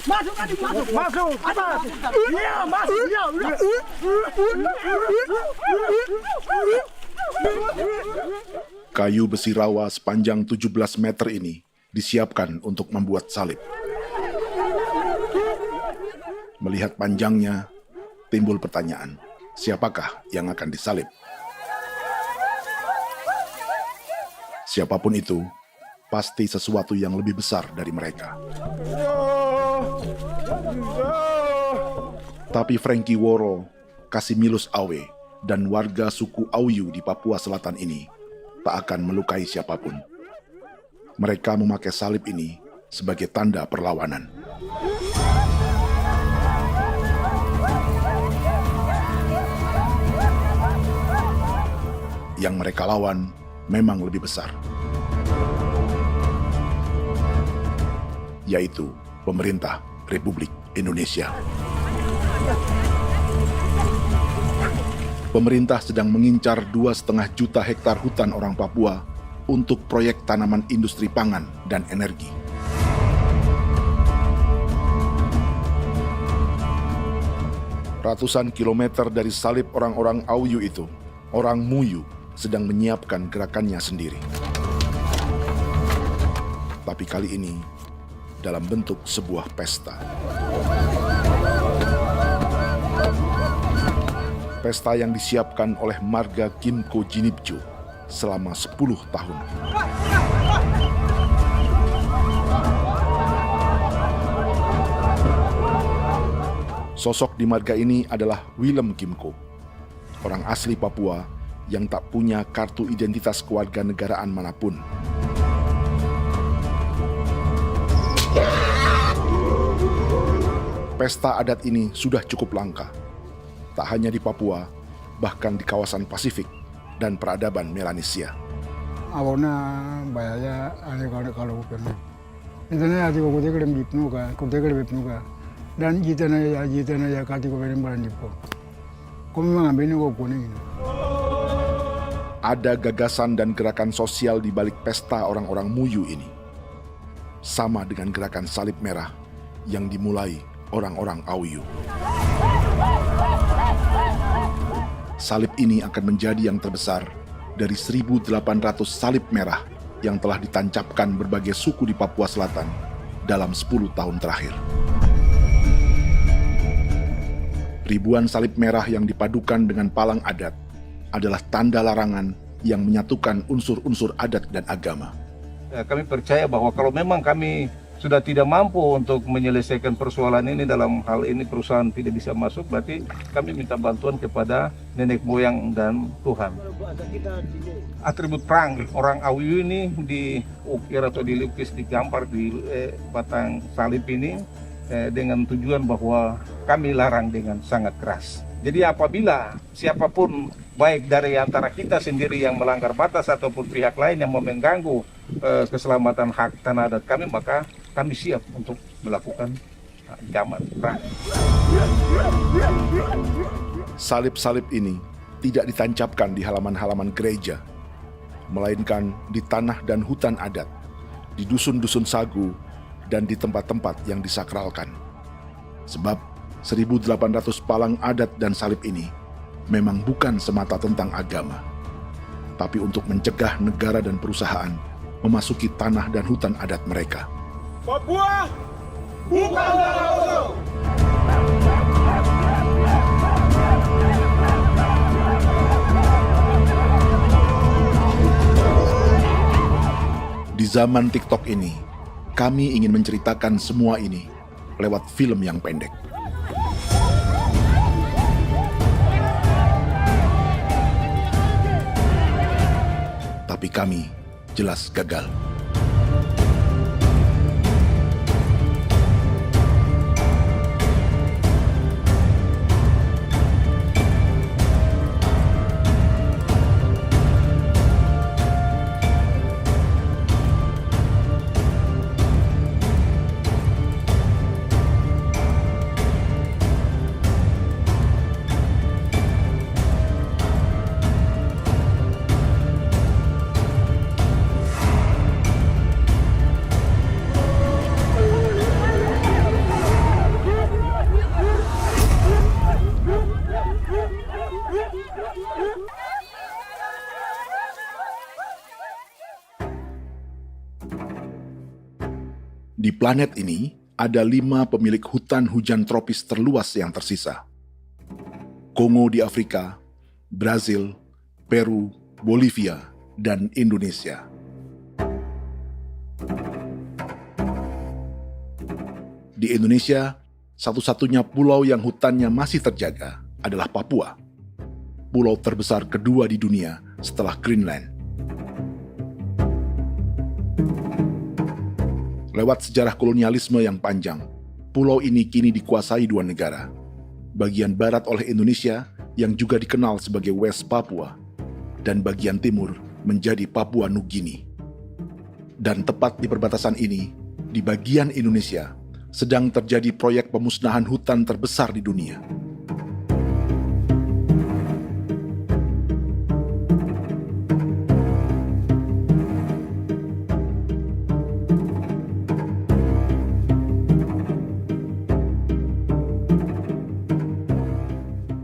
Masuk adik, masuk. Atas. Iya, masuk. Iya, udah. Kayu besi rawa sepanjang 17 meter ini disiapkan untuk membuat salib. Melihat panjangnya, timbul pertanyaan, siapakah yang akan disalib? Siapapun itu, pasti sesuatu yang lebih besar dari mereka. Tapi Frankie Woro, Casimilus Awe, dan warga suku Auyu di Papua Selatan ini tak akan melukai siapapun. Mereka memakai salib ini sebagai tanda perlawanan. Yang mereka lawan memang lebih besar, yaitu pemerintah Republik Indonesia. Pemerintah sedang mengincar 2,5 juta hektar hutan orang Papua untuk proyek tanaman industri pangan dan energi. Ratusan kilometer dari salib orang-orang Auyu itu, orang Muyu sedang menyiapkan gerakannya sendiri. Tapi kali ini dalam bentuk sebuah pesta. Pesta yang disiapkan oleh marga Kimco Jinibju selama 10 tahun. Sosok di marga ini adalah Willem Kimco, orang asli Papua yang tak punya kartu identitas kewarganegaraan manapun. Pesta adat ini sudah cukup langka. Tak hanya di Papua, bahkan di kawasan Pasifik dan peradaban Melanesia. Awalnya bayarnya kalau pernah. Internet ada kode kerem bipnuka, dan jitana ya kati ko berem baran dipo. Kami mengambil ko kuning. Ada gagasan dan gerakan sosial di balik pesta orang-orang Muyu ini. Sama dengan gerakan salib merah yang dimulai orang-orang Auyu. Salib ini akan menjadi yang terbesar dari 1.800 salib merah yang telah ditancapkan berbagai suku di Papua Selatan dalam 10 tahun terakhir. Ribuan salib merah yang dipadukan dengan palang adat adalah tanda larangan yang menyatukan unsur-unsur adat dan agama. Kami percaya bahwa kalau memang kami sudah tidak mampu untuk menyelesaikan persoalan ini, dalam hal ini perusahaan tidak bisa masuk, berarti kami minta bantuan kepada nenek moyang dan Tuhan. Atribut perang orang Auyu ini diukir atau dilukis, digambar di batang salib ini dengan tujuan bahwa kami larang dengan sangat keras. Jadi apabila siapapun, baik dari antara kita sendiri yang melanggar batas ataupun pihak lain yang mengganggu keselamatan hak tanah adat kami, maka kami siap untuk melakukan ancaman perang. Salib-salib ini tidak ditancapkan di halaman-halaman gereja, melainkan di tanah dan hutan adat, di dusun-dusun sagu, dan di tempat-tempat yang disakralkan. Sebab 1.800 palang adat dan salib ini memang bukan semata tentang agama, tapi untuk mencegah negara dan perusahaan memasuki tanah dan hutan adat mereka. Papua bukan tanah kosong. Di zaman TikTok ini, kami ingin menceritakan semua ini lewat film yang pendek. Tapi kami jelas gagal. Di planet ini, ada 5 pemilik hutan hujan tropis terluas yang tersisa. Kongo di Afrika, Brazil, Peru, Bolivia, dan Indonesia. Di Indonesia, satu-satunya pulau yang hutannya masih terjaga adalah Papua, pulau terbesar kedua di dunia setelah Greenland. Lewat sejarah kolonialisme yang panjang, pulau ini kini dikuasai 2 negara. Bagian barat oleh Indonesia yang juga dikenal sebagai West Papua, dan bagian timur menjadi Papua Nugini. Dan tepat di perbatasan ini, di bagian Indonesia, sedang terjadi proyek pemusnahan hutan terbesar di dunia.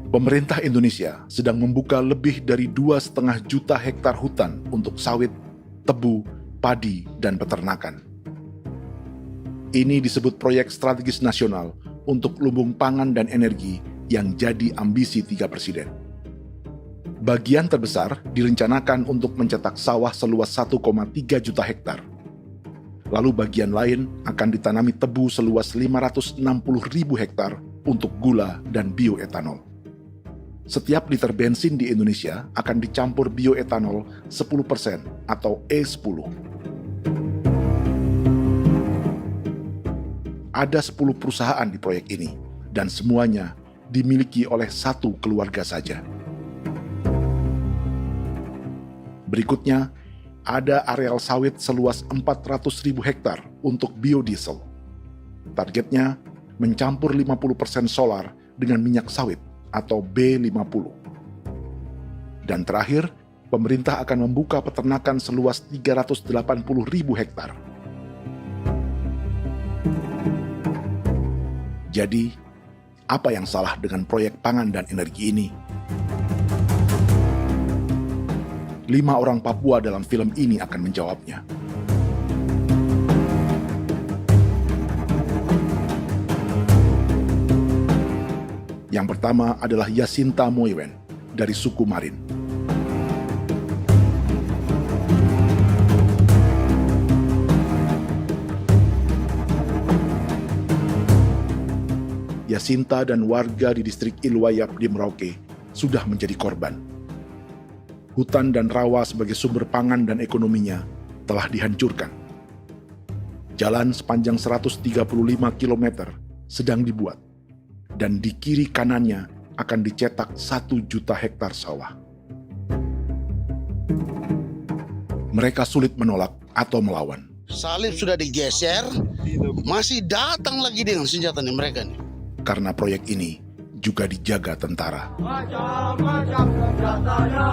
Pemerintah Indonesia sedang membuka lebih dari 2,5 juta hektar hutan untuk sawit, tebu, padi, dan peternakan. Ini disebut proyek strategis nasional untuk lumbung pangan dan energi yang jadi ambisi 3 presiden. Bagian terbesar direncanakan untuk mencetak sawah seluas 1,3 juta hektar. Lalu bagian lain akan ditanami tebu seluas 560.000 hektar untuk gula dan bioetanol. Setiap liter bensin di Indonesia akan dicampur bioetanol 10% atau E10. Ada 10 perusahaan di proyek ini, dan semuanya dimiliki oleh 1 keluarga saja. Berikutnya, ada areal sawit seluas 400.000 hektar untuk biodiesel. Targetnya mencampur 50% solar dengan minyak sawit atau B50. Dan terakhir, pemerintah akan membuka peternakan seluas 380.000 hektar. Jadi, apa yang salah dengan proyek pangan dan energi ini? 5 orang Papua dalam film ini akan menjawabnya. Yang pertama adalah Yasinta Moiwen dari suku Marin. Yasinta dan warga di distrik Ilwayap di Merauke sudah menjadi korban. Hutan dan rawa sebagai sumber pangan dan ekonominya telah dihancurkan. Jalan sepanjang 135 km sedang dibuat, dan di kiri kanannya akan dicetak 1 juta hektar sawah. Mereka sulit menolak atau melawan. Salib sudah digeser, masih datang lagi dengan senjata mereka nih. Karena proyek ini juga dijaga tentara. Macam-macam senjatanya.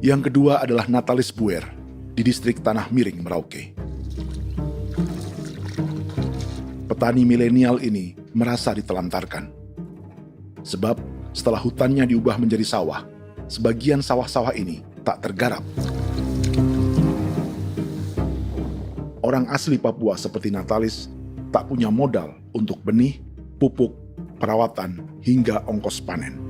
Yang kedua adalah Natalis Buer di distrik Tanah Miring, Merauke. Petani milenial ini merasa ditelantarkan. Sebab setelah hutannya diubah menjadi sawah, sebagian sawah-sawah ini tak tergarap. Orang asli Papua seperti Natalis tak punya modal untuk benih, pupuk, perawatan, hingga ongkos panen.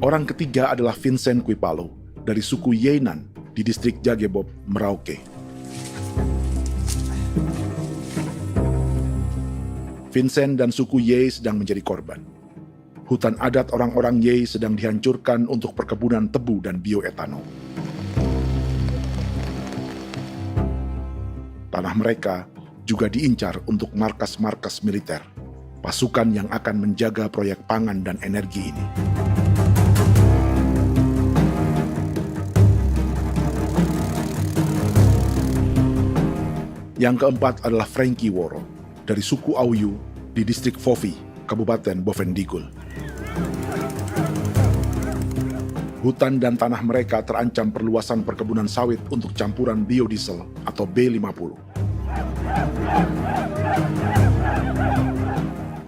Orang ketiga adalah Vincent Kuipalo dari suku Yenan di distrik Jagebob, Merauke. Vincent dan suku Ye sedang menjadi korban. Hutan adat orang-orang Ye sedang dihancurkan untuk perkebunan tebu dan bioetanol. Tanah mereka juga diincar untuk markas-markas militer, pasukan yang akan menjaga proyek pangan dan energi ini. Yang keempat adalah Frankie Woro dari suku Auyu di distrik Fofi, Kabupaten Bovendigul. Hutan dan tanah mereka terancam perluasan perkebunan sawit untuk campuran biodiesel atau B50.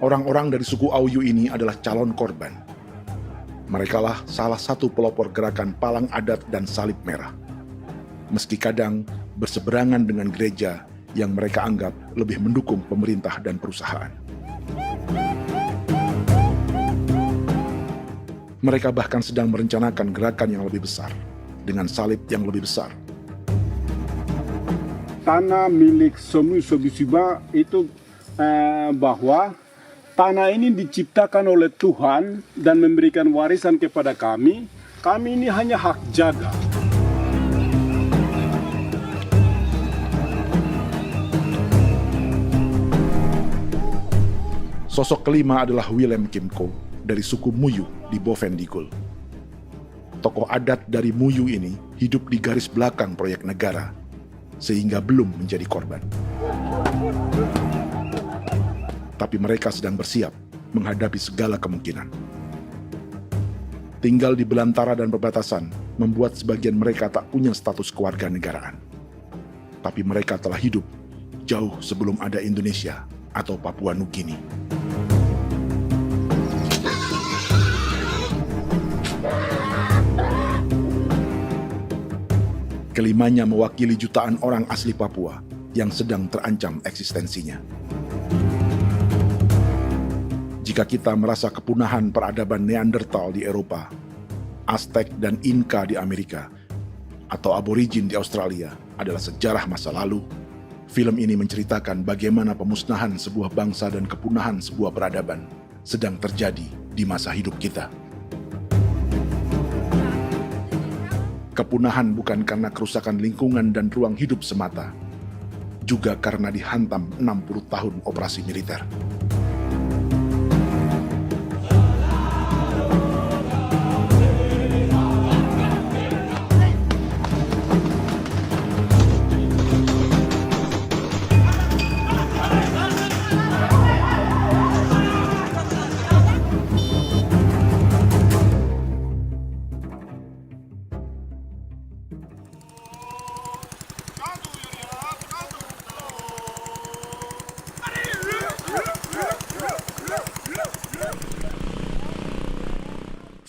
Orang-orang dari suku Auyu ini adalah calon korban. Merekalah salah satu pelopor gerakan Palang Adat dan Salib Merah. Meski kadang berseberangan dengan gereja yang mereka anggap lebih mendukung pemerintah dan perusahaan. Mereka bahkan sedang merencanakan gerakan yang lebih besar, dengan salib yang lebih besar. Tanah milik Somu Sobisiba itu bahwa tanah ini diciptakan oleh Tuhan dan memberikan warisan kepada kami. Kami ini hanya hak jaga. Sosok kelima adalah Willem Kimco dari suku Muyu di Bovendigul. Tokoh adat dari Muyu ini hidup di garis belakang proyek negara, sehingga belum menjadi korban. Tapi mereka sedang bersiap menghadapi segala kemungkinan. Tinggal di belantara dan perbatasan membuat sebagian mereka tak punya status kewarganegaraan. Tapi mereka telah hidup jauh sebelum ada Indonesia atau Papua Nugini. Kelimanya mewakili jutaan orang asli Papua yang sedang terancam eksistensinya. Jika kita merasa kepunahan peradaban Neanderthal di Eropa, Aztec dan Inca di Amerika, atau aborigin di Australia adalah sejarah masa lalu, film ini menceritakan bagaimana pemusnahan sebuah bangsa dan kepunahan sebuah peradaban sedang terjadi di masa hidup kita. Kepunahan bukan karena kerusakan lingkungan dan ruang hidup semata, juga karena dihantam 60 tahun operasi militer.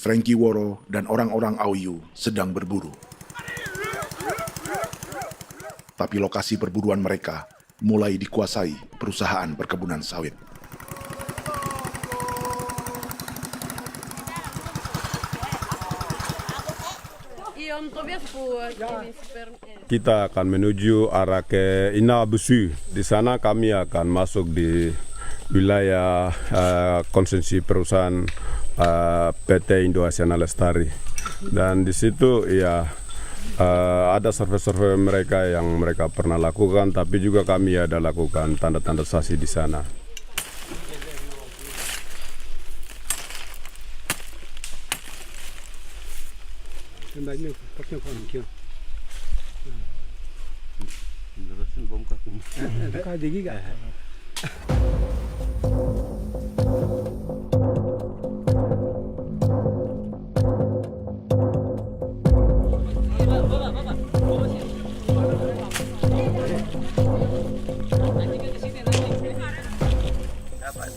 Frankie Woro dan orang-orang Auyu sedang berburu. Tapi lokasi perburuan mereka mulai dikuasai perusahaan perkebunan sawit. Kita akan menuju arah ke Inabusu. Di sana kami akan masuk di wilayah konsesi perusahaan PT Indo Asiana Lestari, dan di situ ya ada survei-survei mereka yang mereka pernah lakukan, tapi juga kami ada lakukan tanda-tanda saksi di sana.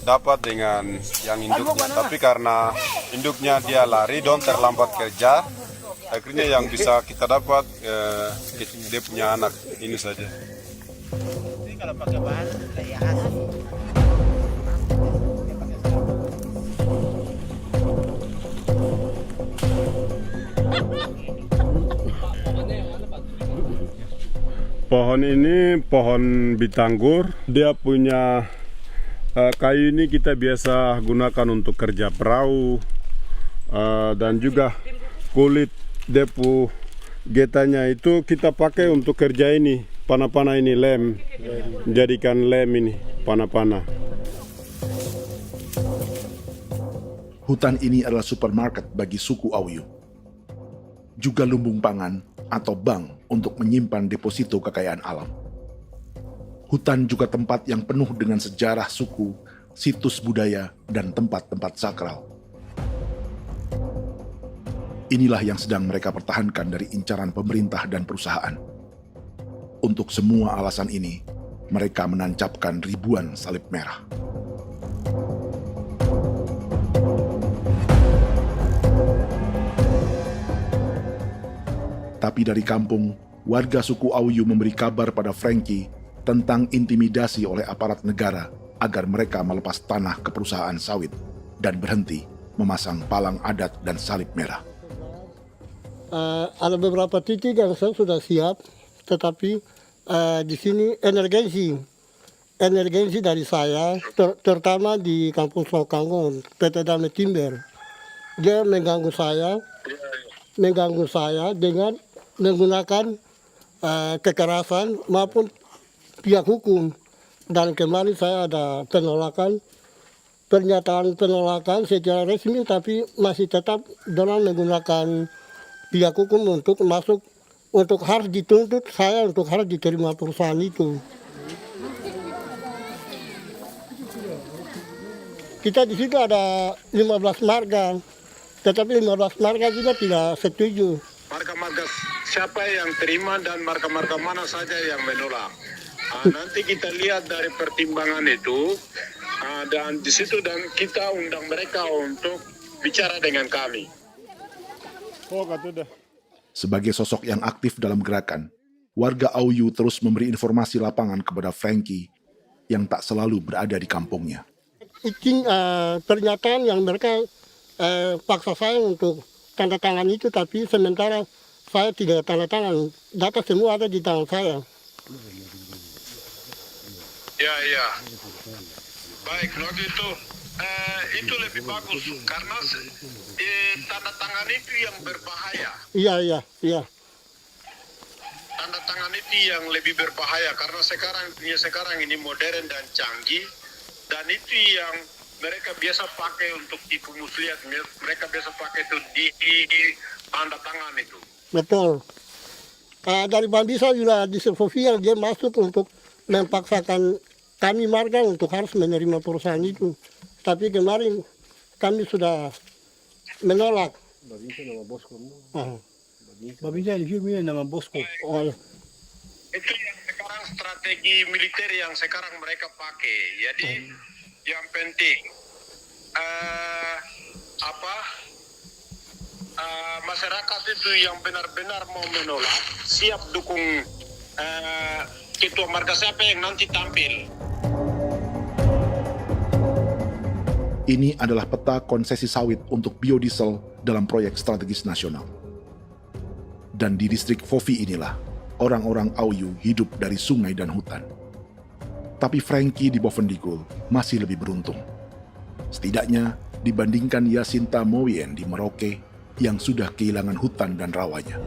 Dapat dengan yang induknya, tapi karena induknya dia lari dan terlambat kerja, akhirnya yang bisa kita dapat dia punya anak ini saja. Ini kalau pakai bahan kayak hasil. Pohon ini pohon bitanggur, dia punya kayu ini kita biasa gunakan untuk kerja perahu, dan juga kulit depu getanya itu kita pakai untuk kerja ini, panah-panah ini lem, jadikan lem ini, panah-panah. Hutan ini adalah supermarket bagi suku Auyu. Juga lumbung pangan atau bank untuk menyimpan deposito kekayaan alam. Hutan juga tempat yang penuh dengan sejarah suku, situs budaya, dan tempat-tempat sakral. Inilah yang sedang mereka pertahankan dari incaran pemerintah dan perusahaan. Untuk semua alasan ini, mereka menancapkan ribuan salib merah. Tapi dari kampung, warga suku Auyu memberi kabar pada Frankie tentang intimidasi oleh aparat negara agar mereka melepas tanah ke perusahaan sawit dan berhenti memasang palang adat dan salib merah. Ada beberapa titik yang saya sudah siap, tetapi di sini emergensi dari saya, terutama di Kampung Sokangon, PT Damai Timber. Dia mengganggu saya dengan menggunakan kekerasan maupun pihak hukum. Dan kemarin saya ada pernyataan penolakan secara resmi, tapi masih tetap dengan menggunakan pihak hukum untuk masuk, untuk harus dituntut saya untuk harus diterima perusahaan itu. Kita di situ ada 15 marga, tetapi 15 marga juga tidak setuju. Marga-marga siapa yang terima dan marga-marga mana saja yang menolak. Nanti kita lihat dari pertimbangan itu, dan di situ dan kita undang mereka untuk bicara dengan kami. Sebagai sosok yang aktif dalam gerakan, warga Auyu terus memberi informasi lapangan kepada Frankie yang tak selalu berada di kampungnya. Izin pernyataan yang mereka paksa saya untuk tanda tangan itu, tapi sementara saya tidak tanda tangan. Data semua ada di tangan saya. Ya. Baik, kalau gitu itu lebih bagus karena tanda tangan itu yang berbahaya. Iya. Tanda tangan itu yang lebih berbahaya karena sekarang ini modern dan canggih, dan itu yang mereka biasa pakai untuk tipu muslihat. Mereka biasa pakai itu di tanda tangan itu. Betul. Dari Bambisa juga di Sofia dia masuk untuk memaksakan kami marga untuk harus menerima perusahaan itu. Tapi kemarin kami sudah menolak. Babinsa di sini nama bosku. Itu yang sekarang strategi militer yang sekarang mereka pakai. Jadi yang penting masyarakat itu yang benar-benar mau menolak siap dukung ketua marga siapa yang nanti tampil. Ini adalah peta konsesi sawit untuk biodiesel dalam proyek strategis nasional. Dan di distrik Fofi inilah, orang-orang Auyu hidup dari sungai dan hutan. Tapi Frankie di Bovendigul masih lebih beruntung. Setidaknya dibandingkan Yasinta Moyen di Merauke yang sudah kehilangan hutan dan rawanya.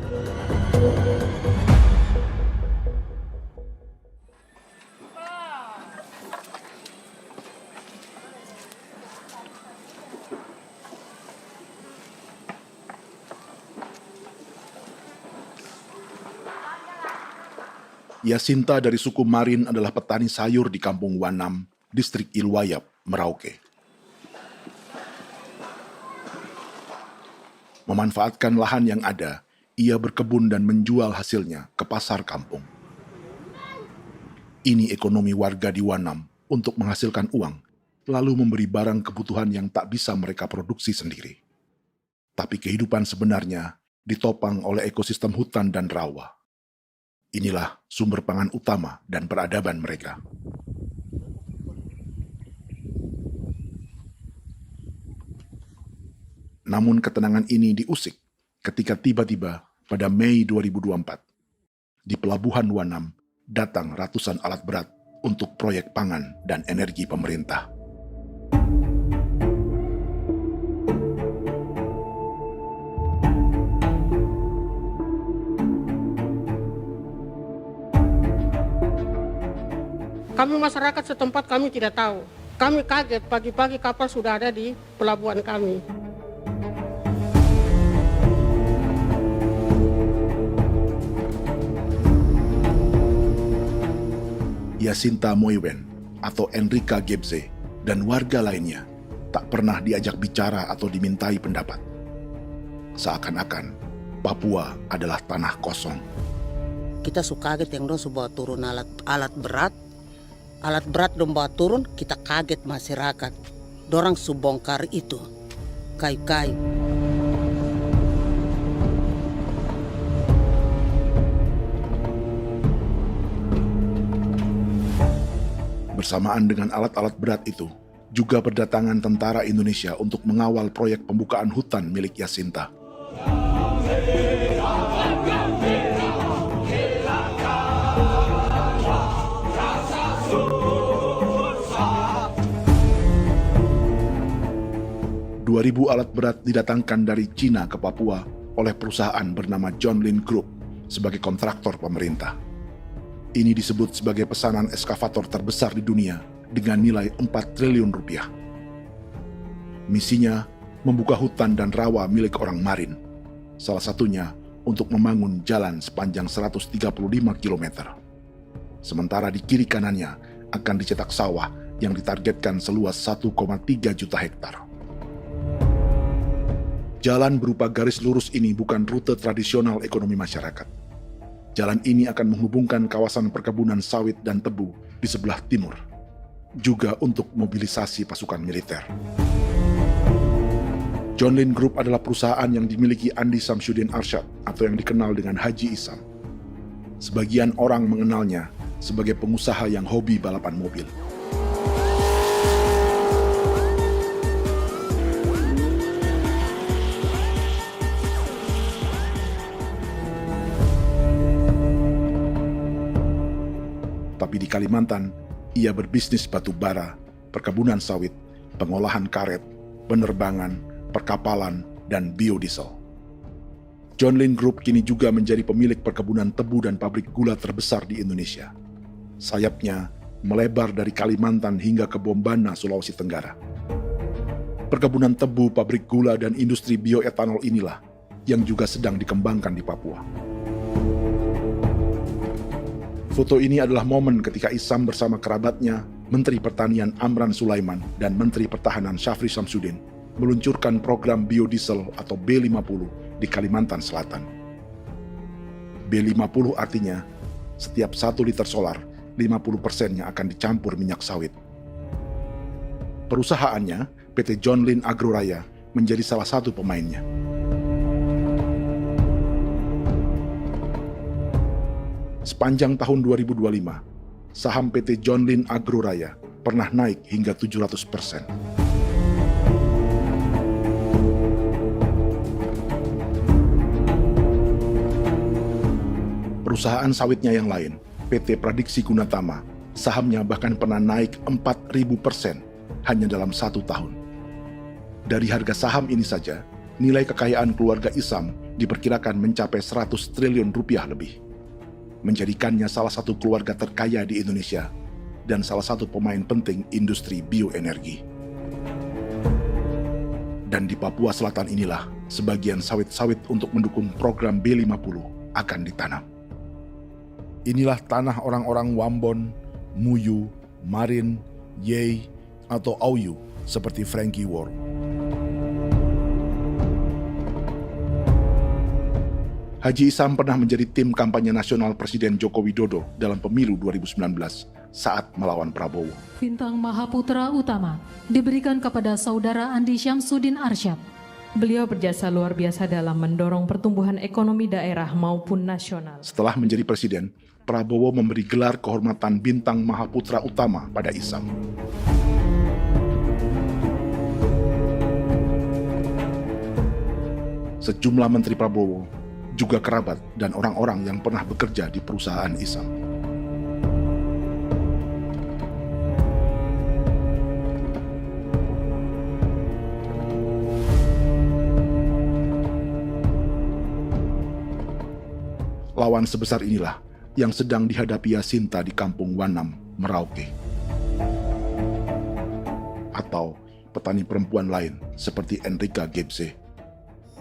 Yasinta dari suku Marin adalah petani sayur di Kampung Wanam, distrik Ilwayap, Merauke. Memanfaatkan lahan yang ada, ia berkebun dan menjual hasilnya ke pasar kampung. Ini ekonomi warga di Wanam untuk menghasilkan uang, lalu memberi barang kebutuhan yang tak bisa mereka produksi sendiri. Tapi kehidupan sebenarnya ditopang oleh ekosistem hutan dan rawa. Inilah sumber pangan utama dan peradaban mereka. Namun ketenangan ini diusik ketika tiba-tiba pada Mei 2024, di Pelabuhan Wanam datang ratusan alat berat untuk proyek pangan dan energi pemerintah. Kami masyarakat setempat kami tidak tahu. Kami kaget pagi-pagi kapal sudah ada di pelabuhan kami. Yasinta Moywen atau Enrika Gebze dan warga lainnya tak pernah diajak bicara atau dimintai pendapat. Seakan-akan Papua adalah tanah kosong. Kita suka kaget yang dong bawa turun alat berat dong bawa turun, kita kaget masyarakat. Dorang subongkar itu kayu-kayu. Bersamaan dengan alat-alat berat itu, juga berdatangan tentara Indonesia untuk mengawal proyek pembukaan hutan milik Jacinta. Ribu alat berat didatangkan dari Cina ke Papua oleh perusahaan bernama John Lin Group sebagai kontraktor pemerintah. Ini disebut sebagai pesanan eskavator terbesar di dunia dengan nilai 4 triliun rupiah. Misinya membuka hutan dan rawa milik orang Marin, salah satunya untuk membangun jalan sepanjang 135 km. Sementara di kiri kanannya akan dicetak sawah yang ditargetkan seluas 1,3 juta hektar. Jalan berupa garis lurus ini bukan rute tradisional ekonomi masyarakat. Jalan ini akan menghubungkan kawasan perkebunan sawit dan tebu di sebelah timur, juga untuk mobilisasi pasukan militer. John Lin Group adalah perusahaan yang dimiliki Andi Samsudin Arsyad atau yang dikenal dengan Haji Isam. Sebagian orang mengenalnya sebagai pengusaha yang hobi balapan mobil. Tapi di Kalimantan, ia berbisnis batu bara, perkebunan sawit, pengolahan karet, penerbangan, perkapalan, dan biodiesel. John Lin Group kini juga menjadi pemilik perkebunan tebu dan pabrik gula terbesar di Indonesia. Sayapnya melebar dari Kalimantan hingga ke Bombana, Sulawesi Tenggara. Perkebunan tebu, pabrik gula, dan industri bioetanol inilah yang juga sedang dikembangkan di Papua. Foto ini adalah momen ketika Isam bersama kerabatnya, Menteri Pertanian Amran Sulaiman dan Menteri Pertahanan Syafri Samsudin meluncurkan program biodiesel atau B50 di Kalimantan Selatan. B50 artinya setiap 1 liter solar, 50%-nya akan dicampur minyak sawit. Perusahaannya, PT John Lin Agroraya, menjadi salah satu pemainnya. Sepanjang tahun 2025, saham PT John Lin Agroraya pernah naik hingga 700%. Perusahaan sawitnya yang lain, PT Pradiksi Gunatama, sahamnya bahkan pernah naik 4.000% hanya dalam 1 tahun. Dari harga saham ini saja, nilai kekayaan keluarga Isam diperkirakan mencapai 100 triliun rupiah lebih, menjadikannya salah satu keluarga terkaya di Indonesia dan salah satu pemain penting industri bioenergi. Dan di Papua Selatan inilah sebagian sawit-sawit untuk mendukung program B50 akan ditanam. Inilah tanah orang-orang Wambon, Muyu, Marin, Yei, atau Auyu seperti Frankie Ward. Haji Isam pernah menjadi tim kampanye nasional Presiden Joko Widodo dalam pemilu 2019 saat melawan Prabowo. Bintang Mahaputra Utama diberikan kepada Saudara Andi Syamsuddin Arsyad. Beliau berjasa luar biasa dalam mendorong pertumbuhan ekonomi daerah maupun nasional. Setelah menjadi presiden, Prabowo memberi gelar kehormatan Bintang Mahaputra Utama pada Isam. Sejumlah menteri Prabowo, juga kerabat dan orang-orang yang pernah bekerja di perusahaan Isam. Lawan sebesar inilah yang sedang dihadapi Jacinta di kampung Wanam, Merauke. Atau petani perempuan lain seperti Enrika Gebse.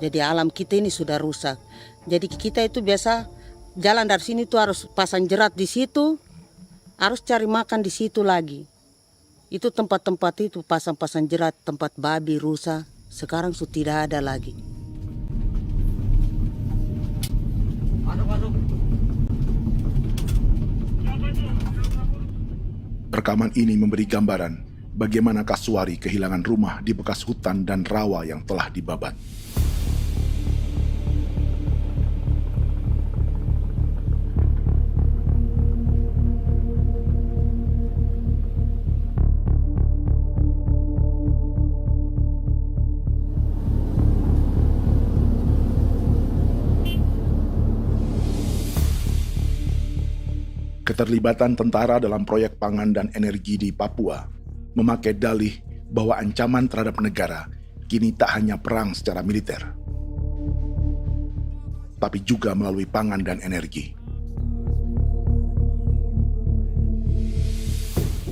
Jadi alam kita ini sudah rusak. Jadi kita itu biasa jalan dari sini tuh harus pasang jerat di situ, harus cari makan di situ lagi. Itu tempat-tempat itu pasang-pasang jerat, tempat babi, rusa, sekarang sudah tidak ada lagi. Rekaman ini memberi gambaran bagaimana Kasuari kehilangan rumah di bekas hutan dan rawa yang telah dibabat. Keterlibatan tentara dalam proyek pangan dan energi di Papua memakai dalih bahwa ancaman terhadap negara kini tak hanya perang secara militer, tapi juga melalui pangan dan energi.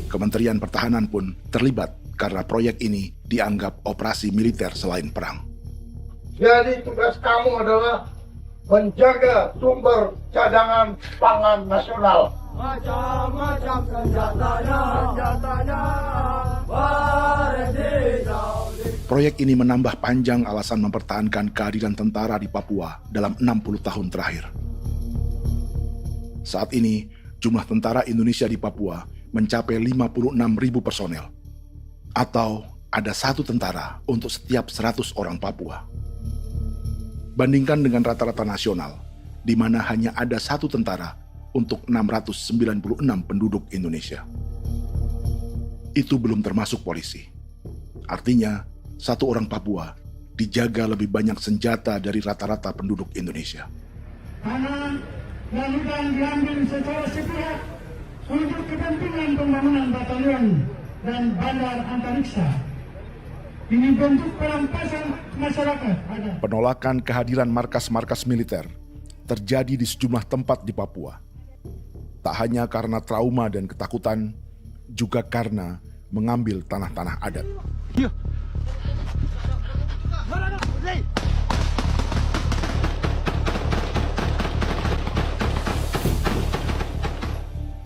Kementerian Pertahanan pun terlibat karena proyek ini dianggap operasi militer selain perang. Jadi tugas kamu adalah menjaga sumber cadangan pangan nasional. Macam-macam senjatanya, Proyek ini menambah panjang alasan mempertahankan kehadiran tentara di Papua dalam 60 tahun terakhir. Saat ini, jumlah tentara Indonesia di Papua mencapai 56.000 personel, atau ada 1 tentara untuk setiap 100 orang Papua. Bandingkan dengan rata-rata nasional, di mana hanya ada 1 tentara untuk 696 penduduk Indonesia. Itu belum termasuk polisi. Artinya, 1 orang Papua dijaga lebih banyak senjata dari rata-rata penduduk Indonesia. Tanah dan hutan diambil secara sepihak untuk kepentingan pembangunan batalion dan bandar antariksa. Ini bentuk perampasan masyarakat. Penolakan kehadiran markas-markas militer terjadi di sejumlah tempat di Papua. Tak hanya karena trauma dan ketakutan, juga karena mengambil tanah-tanah adat.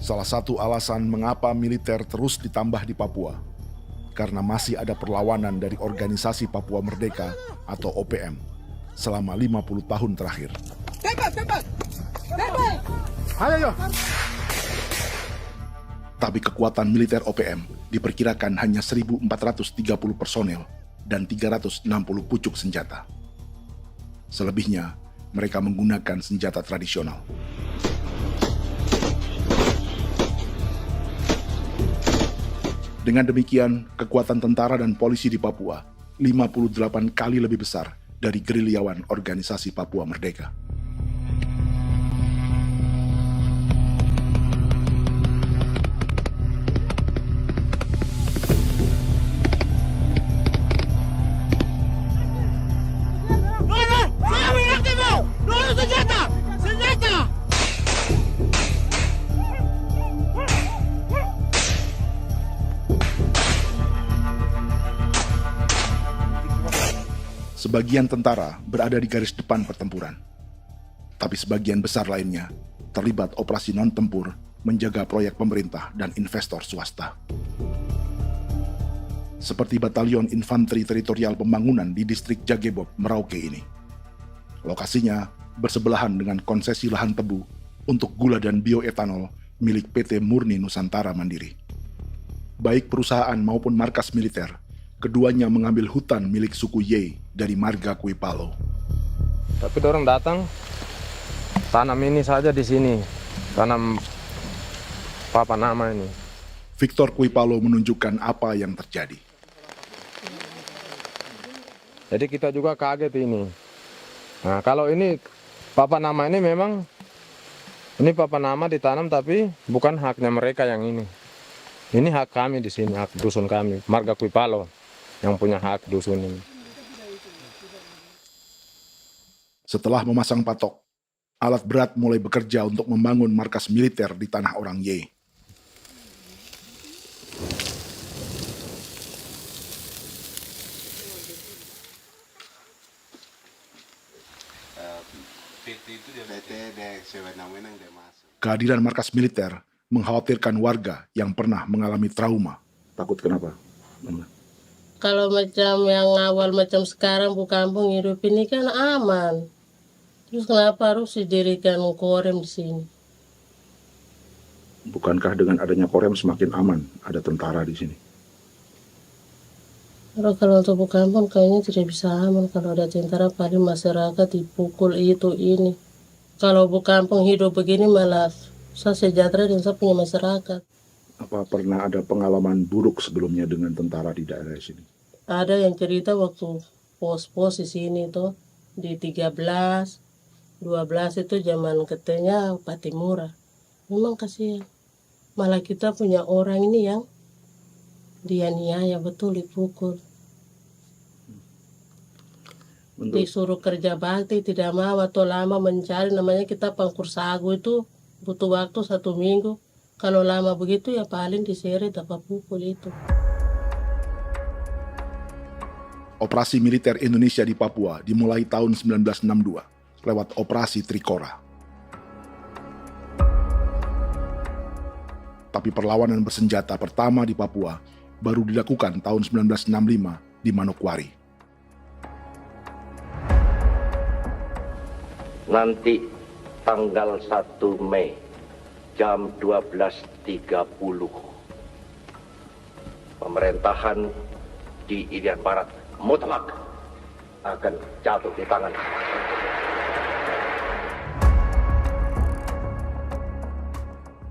Salah satu alasan mengapa militer terus ditambah di Papua, karena masih ada perlawanan dari Organisasi Papua Merdeka atau OPM selama 50 tahun terakhir. Ayo. Tapi kekuatan militer OPM diperkirakan hanya 1.430 personel dan 360 pucuk senjata. Selebihnya, mereka menggunakan senjata tradisional. Dengan demikian, kekuatan tentara dan polisi di Papua 58 kali lebih besar dari gerilyawan Organisasi Papua Merdeka. Sebagian tentara berada di garis depan pertempuran, tapi sebagian besar lainnya terlibat operasi non-tempur menjaga proyek pemerintah dan investor swasta. Seperti Batalion Infanteri Teritorial Pembangunan di distrik Jagebob, Merauke ini. Lokasinya bersebelahan dengan konsesi lahan tebu untuk gula dan bioetanol milik PT Murni Nusantara Mandiri. Baik perusahaan maupun markas militer, keduanya mengambil hutan milik suku Ye dari marga Kuipalo. Tapi orang datang tanam ini saja di sini, tanam papan nama ini. Victor Kuipalo menunjukkan apa yang terjadi. Jadi kita juga kaget ini. Nah, kalau ini papan nama ini memang ini papan nama ditanam tapi bukan haknya mereka yang ini. Ini hak kami di sini, hak dusun kami, marga Kuipalo yang punya hak dusun ini. Setelah memasang patok, alat berat mulai bekerja untuk membangun markas militer di tanah orang Ye. Kehadiran markas militer mengkhawatirkan warga yang pernah mengalami trauma. Takut kenapa? Kalau macam yang awal macam sekarang bu kampung hidup ini kan aman. Terus kenapa harus didirikan korem di sini? Bukankah dengan adanya Korem semakin aman ada tentara di sini? Kalau untuk kampung kayaknya tidak bisa aman kalau ada tentara, paling masyarakat dipukul itu ini. Kalau kampung hidup begini malah saya sejahtera dan saya punya masyarakat. Apa pernah ada pengalaman buruk sebelumnya dengan tentara di daerah sini? Ada yang cerita waktu pos-pos di sini tuh di 13, 12 itu zaman katanya Patimura. Memang kasihan. Malah kita punya orang ini yang dianiaya betul, dipukul. Disuruh kerja bakti tidak mau atau lama mencari, namanya kita pangkur sagu itu butuh waktu 1 minggu. Kalau lama begitu ya paling diseret apa pukul itu. Operasi militer Indonesia di Papua dimulai tahun 1962 lewat Operasi Trikora. Tapi perlawanan bersenjata pertama di Papua baru dilakukan tahun 1965 di Manokwari. Nanti tanggal 1 Mei jam 12.30 pemerintahan di Irian Barat mutlak akan jatuh di tangan.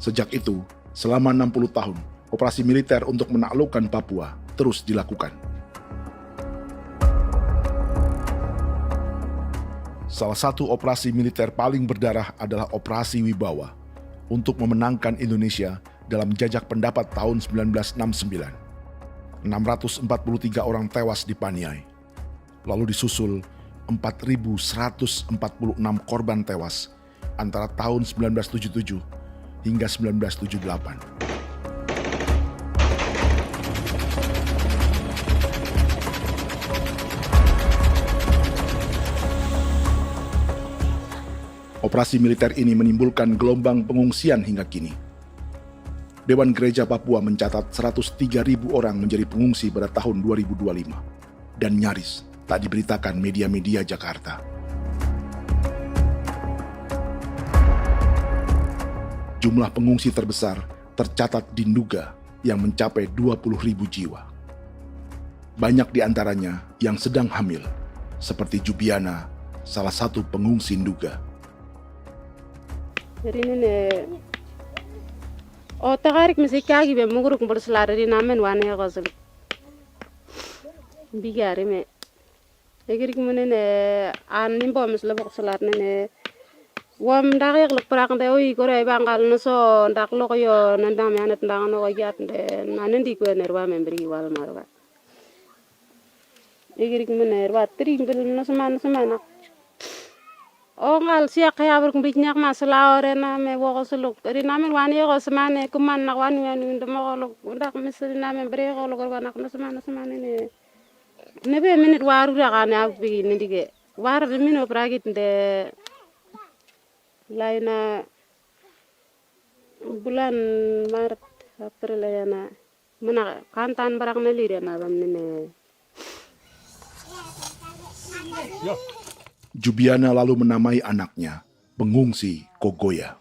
Sejak itu, selama 60 tahun, operasi militer untuk menaklukkan Papua terus dilakukan. Salah satu operasi militer paling berdarah adalah Operasi Wibawa untuk memenangkan Indonesia dalam jajak pendapat tahun 1969. 643 orang tewas di Paniai. Lalu disusul 4.146 korban tewas antara tahun 1977 hingga 1978. Operasi militer ini menimbulkan gelombang pengungsian hingga kini. Dewan Gereja Papua mencatat 103.000 orang menjadi pengungsi pada tahun 2025 dan nyaris tak diberitakan media-media Jakarta. Jumlah pengungsi terbesar tercatat di Nduga yang mencapai 20.000 jiwa. Banyak di antaranya yang sedang hamil, seperti Jubiana, salah satu pengungsi Nduga. O tagarik mesikagi be muguruk berselari di namen wane gosel bigari me egirik menene an nimbo mesle bok selar nene wam dak yak lek prak de oy gore bangal no so ndak lo yo nandam yanet ndang no yat de nanen di ko nerwa membri wal marwa egirik mener wa tri bel no semana o ngal siya kaya ber kumbik nyak masala ore na me wo gosuluk ri namen wani go semane kuman nak wani wani ndemo golok ndak mesri namen bre golok wanak no semana ne nebe minit waru ra kana bi nindige war de mino pragit de laina bulan Maret April yana mana kantan barak na lire na bam ne Jubiana lalu menamai anaknya Pengungsi Kogoya.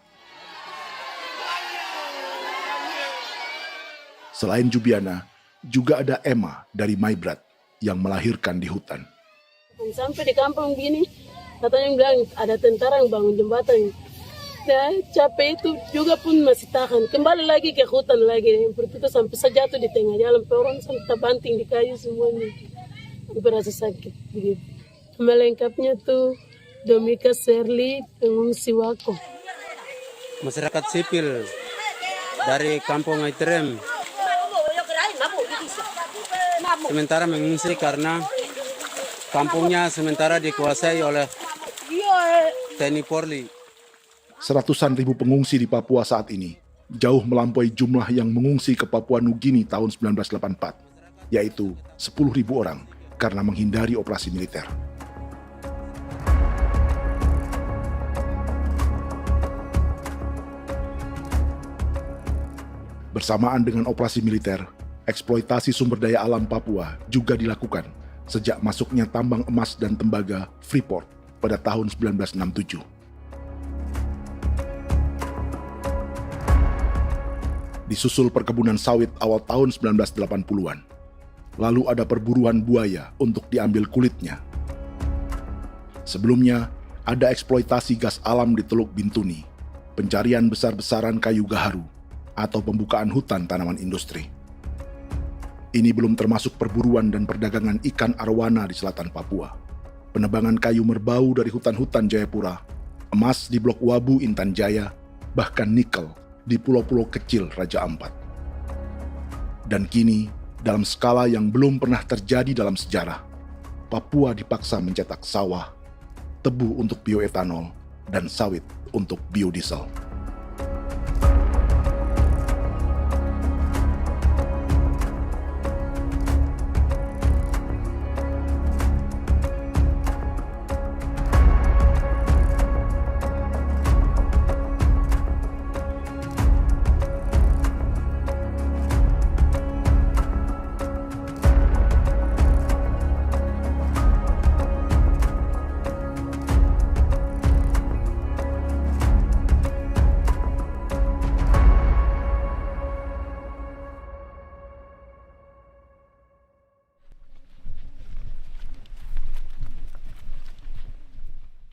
Selain Jubiana, juga ada Emma dari Maibrat yang melahirkan di hutan. Sampai di kampung gini, katanya bilang ada tentara yang bangun jembatan. Nah, capek itu juga pun masih tahan. Kembali lagi ke hutan lagi. Seperti itu sampai saya jatuh di tengah jalan. Orang sampai terbanting di kayu semuanya. Berasa sakit begitu. Melengkapnya tuh Domika Serli, pengungsi Wako. Masyarakat sipil dari kampung Aitrem sementara mengungsi karena kampungnya sementara dikuasai oleh TNI Polri. Seratusan ribu pengungsi di Papua saat ini jauh melampaui jumlah yang mengungsi ke Papua Nugini tahun 1984, yaitu 10.000 orang karena menghindari operasi militer. Bersamaan dengan operasi militer, eksploitasi sumber daya alam Papua juga dilakukan sejak masuknya tambang emas dan tembaga Freeport pada tahun 1967. Disusul perkebunan sawit awal tahun 1980-an. Lalu ada perburuan buaya untuk diambil kulitnya. Sebelumnya, ada eksploitasi gas alam di Teluk Bintuni, pencarian besar-besaran kayu gaharu, atau pembukaan hutan tanaman industri. Ini belum termasuk perburuan dan perdagangan ikan arwana di selatan Papua, penebangan kayu merbau dari hutan-hutan Jayapura, emas di Blok Wabu Intan Jaya, bahkan nikel di pulau-pulau kecil Raja Ampat. Dan kini, dalam skala yang belum pernah terjadi dalam sejarah, Papua dipaksa mencetak sawah, tebu untuk bioetanol, dan sawit untuk biodiesel.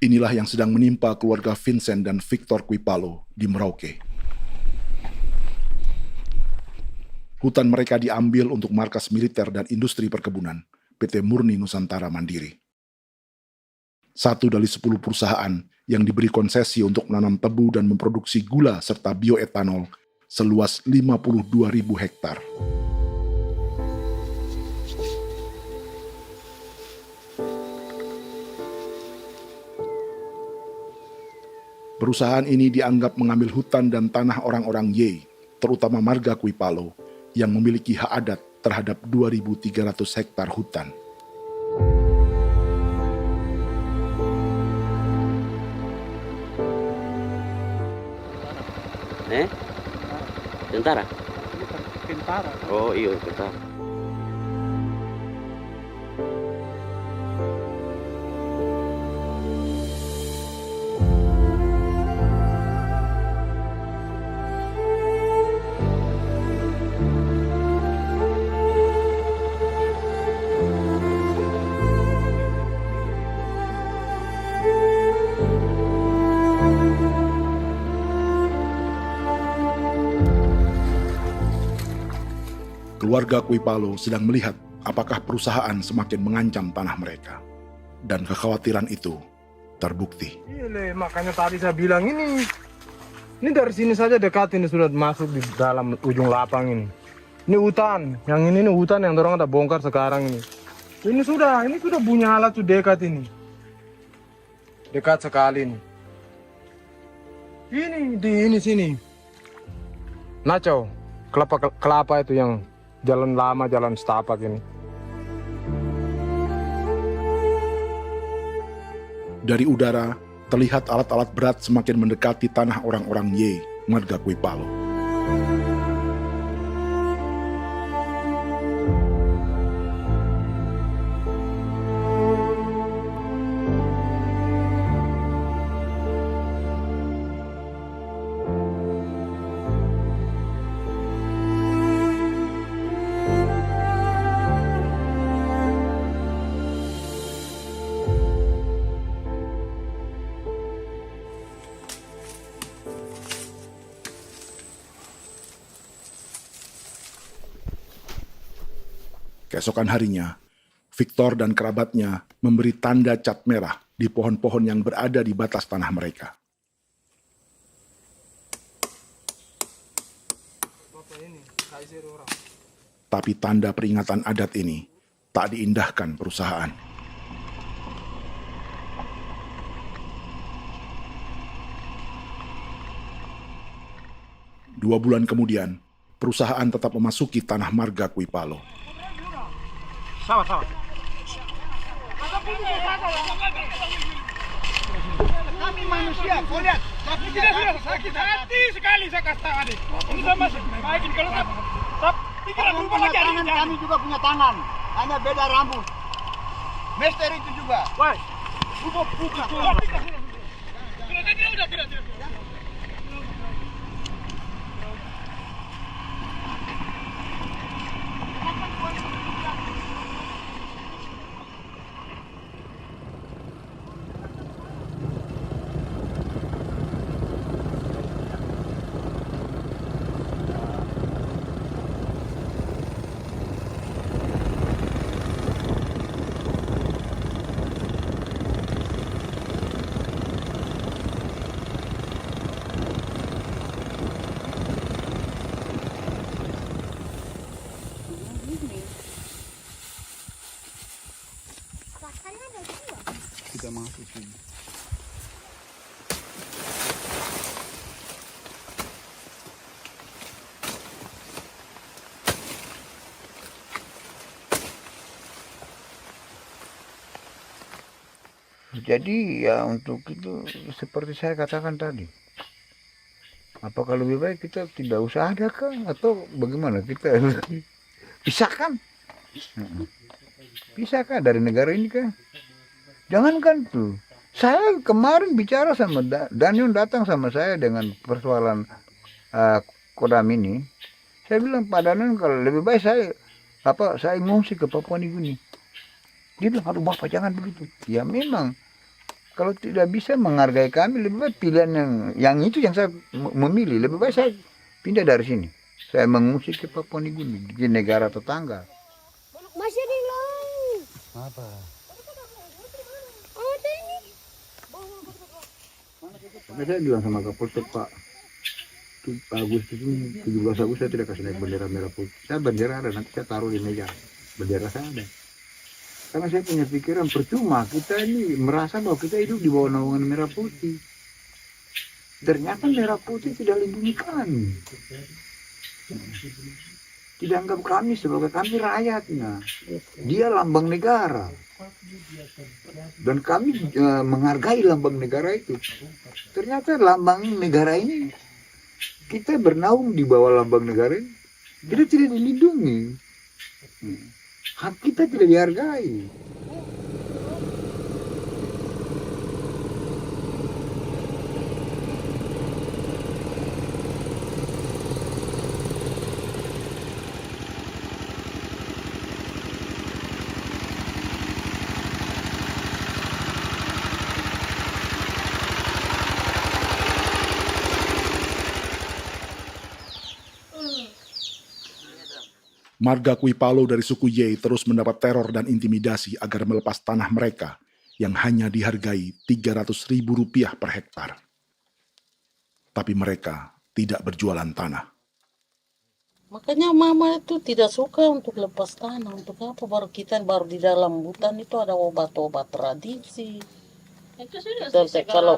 Inilah yang sedang menimpa keluarga Vincent dan Victor Kuipalo di Merauke. Hutan mereka diambil untuk markas militer dan industri perkebunan, PT Murni Nusantara Mandiri. 1 dari 10 perusahaan yang diberi konsesi untuk menanam tebu dan memproduksi gula serta bioetanol seluas 52.000 hektar. Perusahaan ini dianggap mengambil hutan dan tanah orang-orang Ye, terutama marga Kuipalo, yang memiliki hak adat terhadap 2.300 hektar hutan. Tentara? Tentara. Oh iya, tentara. Keluarga Kuipalo sedang melihat apakah perusahaan semakin mengancam tanah mereka. Dan kekhawatiran itu terbukti. Iya, makanya tadi saya bilang ini dari sini saja dekat ini sudah masuk di dalam ujung lapang ini. Ini hutan, yang ini hutan yang orang ada bongkar sekarang ini. Ini sudah punya alat sudah dekat ini. Dekat sekali ini. Ini di sini. Nacau, kelapa itu yang jalan lama, jalan setapak ini. Dari udara, terlihat alat-alat berat semakin mendekati tanah orang-orang Ye, marga Kuipalo. Keesokan harinya, Victor dan kerabatnya memberi tanda cat merah di pohon-pohon yang berada di batas tanah mereka. Tapi tanda peringatan adat ini tak diindahkan perusahaan. Dua bulan kemudian, perusahaan tetap memasuki tanah marga Kuipalo. Sama. Kami manusia, kau lihat. Tapi tidak sudah sakit hati sekali saya katakan tadi. Ini sama baik kalau tak pikiran berubah lagi ada. Kami juga punya tangan, hanya beda rambut. Mister itu juga. Woi, buka. Tidak. masuk sini. Jadi ya untuk itu seperti saya katakan tadi, apakah lebih baik kita tidak usah ada kah atau bagaimana, kita pisahkan, pisahkan dari negara ini kah? Jangankan tuh, saya kemarin bicara sama Daniel, datang sama saya dengan persoalan Kodam ini. Saya bilang Pak Daniel, kalau lebih baik saya ngungsi ke Papua Nugini. Dia bilang, aduh Bapak jangan begitu. Ya memang, kalau tidak bisa menghargai kami, lebih baik pilihan yang itu yang saya memilih. Lebih baik saya pindah dari sini. Saya mengungsi ke Papua Nugini, di negara tetangga. Masih di laut. Apa? Oh, ini. Saya bilang sama Kapolsek, Pak, Agustus ini, 17 Agustus saya tidak kasih naik bendera merah putih. Saya bendera ada, nanti saya taruh di meja. Bendera saya ada. Karena saya punya pikiran percuma kita ini merasa bahwa kita hidup di bawah naungan merah putih. Ternyata merah putih tidak lindungi kami. Tidak anggap kami sebagai kami rakyatnya. Dia lambang negara. Dan kami menghargai lambang negara itu. Ternyata lambang negara ini, kita bernaung di bawah lambang negara ini, kita tidak dilindungi. Hak kita tidak dihargai. Marga Kuipalo dari suku Ye terus mendapat teror dan intimidasi agar melepas tanah mereka yang hanya dihargai Rp300.000 per hektar. Tapi mereka tidak berjualan tanah. Makanya mama itu tidak suka untuk lepas tanah. Untuk apa? Baru di dalam hutan itu ada obat-obat tradisi. Itu sudah Kalau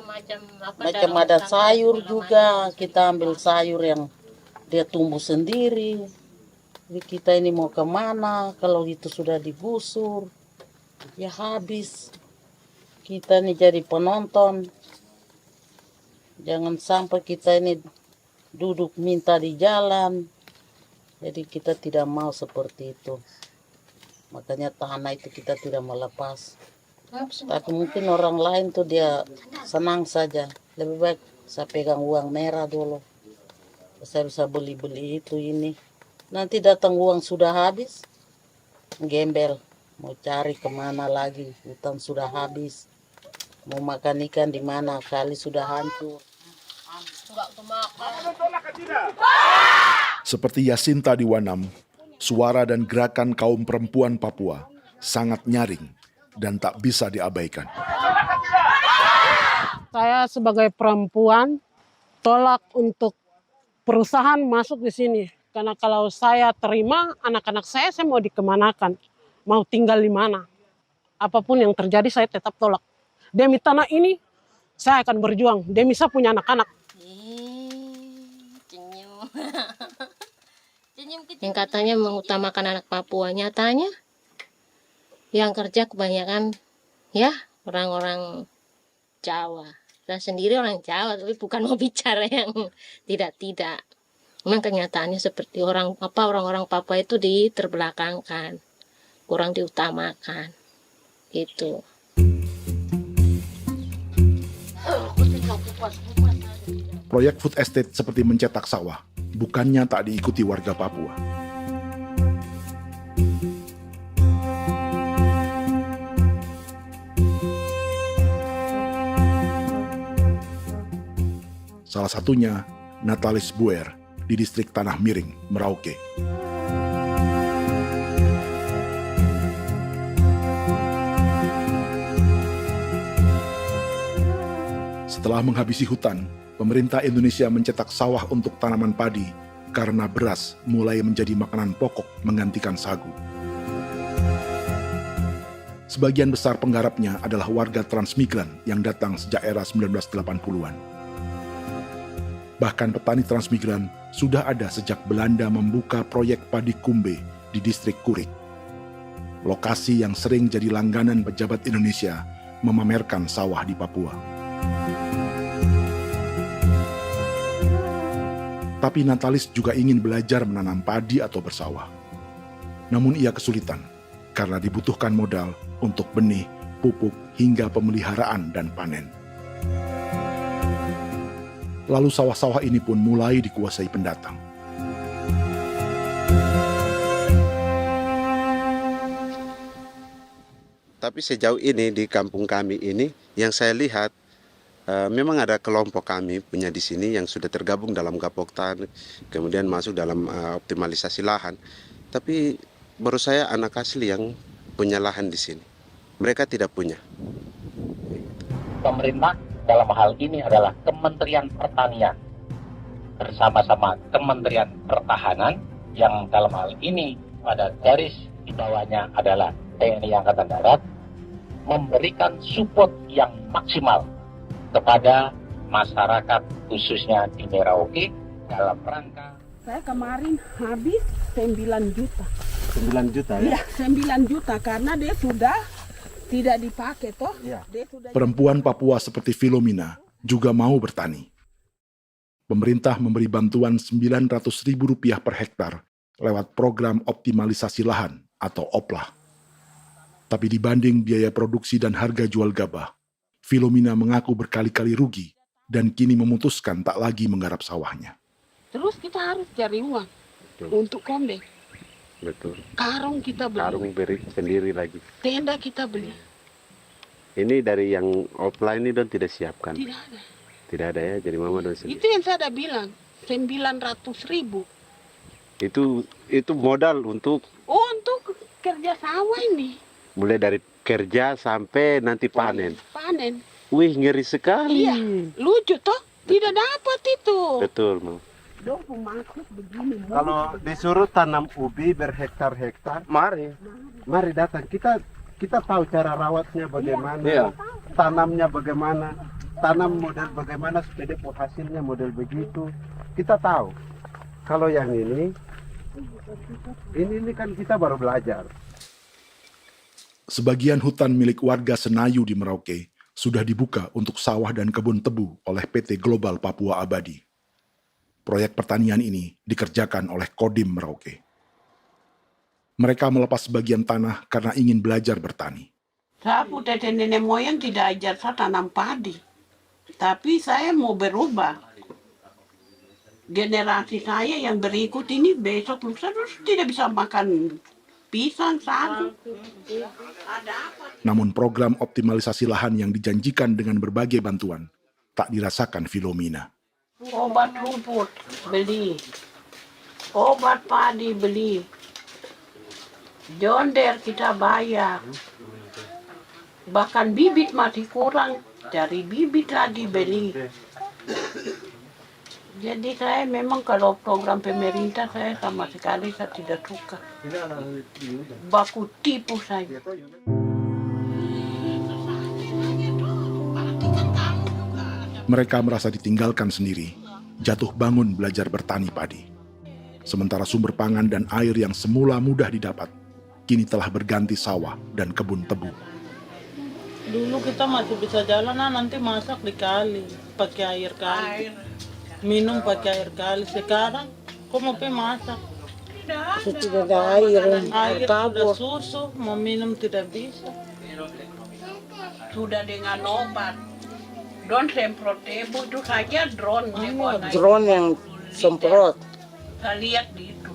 macam ada sayur juga, kita ambil sayur yang dia tumbuh sendiri. Jadi kita ini mau kemana, kalau itu sudah digusur, ya habis. Kita ini jadi penonton. Jangan sampai kita ini duduk minta di jalan. Jadi kita tidak mau seperti itu. Makanya tanah itu kita tidak melepas. Tapi mungkin orang lain tuh dia senang saja. Lebih baik saya pegang uang merah dulu. Saya bisa beli-beli itu ini. Nanti datang uang sudah habis, gembel, mau cari kemana lagi, hutan sudah habis, mau makan ikan di mana, kali sudah hancur. Seperti Yasinta di Wanam, suara dan gerakan kaum perempuan Papua sangat nyaring dan tak bisa diabaikan. Saya sebagai perempuan tolak untuk perusahaan masuk di sini. Karena kalau saya terima anak-anak saya mau dikemanakan, mau tinggal di mana. Apapun yang terjadi saya tetap tolak. Demi tanah ini saya akan berjuang, demi saya punya anak-anak. Yang katanya mengutamakan anak Papua, nyatanya yang kerja kebanyakan ya orang-orang Jawa. Dan sendiri orang Jawa, tapi bukan mau bicara yang tidak-tidak. Memang kenyataannya seperti orang-orang Papua itu diterbelakangkan, kurang diutamakan, gitu. Proyek food estate seperti mencetak sawah, bukannya tak diikuti warga Papua. Salah satunya Natalis Buer di distrik Tanah Miring, Merauke. Setelah menghabisi hutan, pemerintah Indonesia mencetak sawah untuk tanaman padi karena beras mulai menjadi makanan pokok menggantikan sagu. Sebagian besar penggarapnya adalah warga transmigran yang datang sejak era 1980-an. Bahkan petani transmigran sudah ada sejak Belanda membuka proyek padi kumbe di distrik Kurik. Lokasi yang sering jadi langganan pejabat Indonesia memamerkan sawah di Papua. Tapi Natalis juga ingin belajar menanam padi atau bersawah. Namun ia kesulitan karena dibutuhkan modal untuk benih, pupuk, hingga pemeliharaan dan panen. Lalu sawah-sawah ini pun mulai dikuasai pendatang. Tapi sejauh ini di kampung kami ini yang saya lihat memang ada kelompok kami punya di sini yang sudah tergabung dalam Gapoktan, kemudian masuk dalam optimalisasi lahan. Tapi menurut saya anak asli yang punya lahan di sini. Mereka tidak punya. Pemerintah dalam hal ini adalah Kementerian Pertanian bersama-sama Kementerian Pertahanan yang dalam hal ini pada garis di bawahnya adalah TNI Angkatan Darat, memberikan support yang maksimal kepada masyarakat khususnya di Merauke dalam rangka. Saya kemarin habis 9 juta. 9 juta ya? Iya, 9 juta karena dia sudah tidak dipakai toh. Ya. Perempuan Papua seperti Filomena juga mau bertani. Pemerintah memberi bantuan Rp900.000 per hektar lewat program optimalisasi lahan atau OPLAH. Tapi dibanding biaya produksi dan harga jual gabah, Filomena mengaku berkali-kali rugi dan kini memutuskan tak lagi menggarap sawahnya. Terus kita harus cari uang untuk kombe. Betul. Karung kita beli. Karung beri sendiri lagi. Tenda kita beli. Ini dari yang offline ini don tidak siapkan. Tidak ada. Tidak ada ya, jadi mama don sendiri. Itu yang saya udah bilang, 900.000. Itu modal untuk kerja sawah ini. Mulai dari kerja sampai nanti panen. Panen. Wih, ngeri sekali. Iya, lucu toh? Tidak dapat itu. Betul, Mam. Kalau disuruh tanam ubi berhektar-hektar, mari datang. Kita tahu cara rawatnya bagaimana, iya. Tanamnya bagaimana, tanam model bagaimana supaya hasilnya model begitu. Kita tahu. Kalau yang ini kan kita baru belajar. Sebagian hutan milik warga Senayu di Merauke sudah dibuka untuk sawah dan kebun tebu oleh PT Global Papua Abadi. Proyek pertanian ini dikerjakan oleh Kodim Merauke. Mereka melepas sebagian tanah karena ingin belajar bertani. Saya punya nenek moyang tidak ajar saya tanam padi. Tapi saya mau berubah. Generasi saya yang berikut ini besok lusa tidak bisa makan pisang, sagu. Namun program optimalisasi lahan yang dijanjikan dengan berbagai bantuan tak dirasakan Filomena. Obat rumput beli, obat padi beli, jonder kita bayar, bahkan bibit masih kurang, cari bibit lagi beli. Jadi saya memang kalau program pemerintah saya sama sekali saya tidak suka. Baku tipu saya. Mereka merasa ditinggalkan sendiri, jatuh bangun belajar bertani padi. Sementara sumber pangan dan air yang semula mudah didapat, kini telah berganti sawah dan kebun tebu. Dulu kita masih bisa jalan, nanti masak di kali, pakai air kali. Minum pakai air kali. Sekarang, kok mau masak? Tidak ada air. Air sudah susu, mau minum tidak bisa. Sudah dengan obat. Drone semprot tebu itu saja drone. Drone yang semprot. Saya lihat di itu.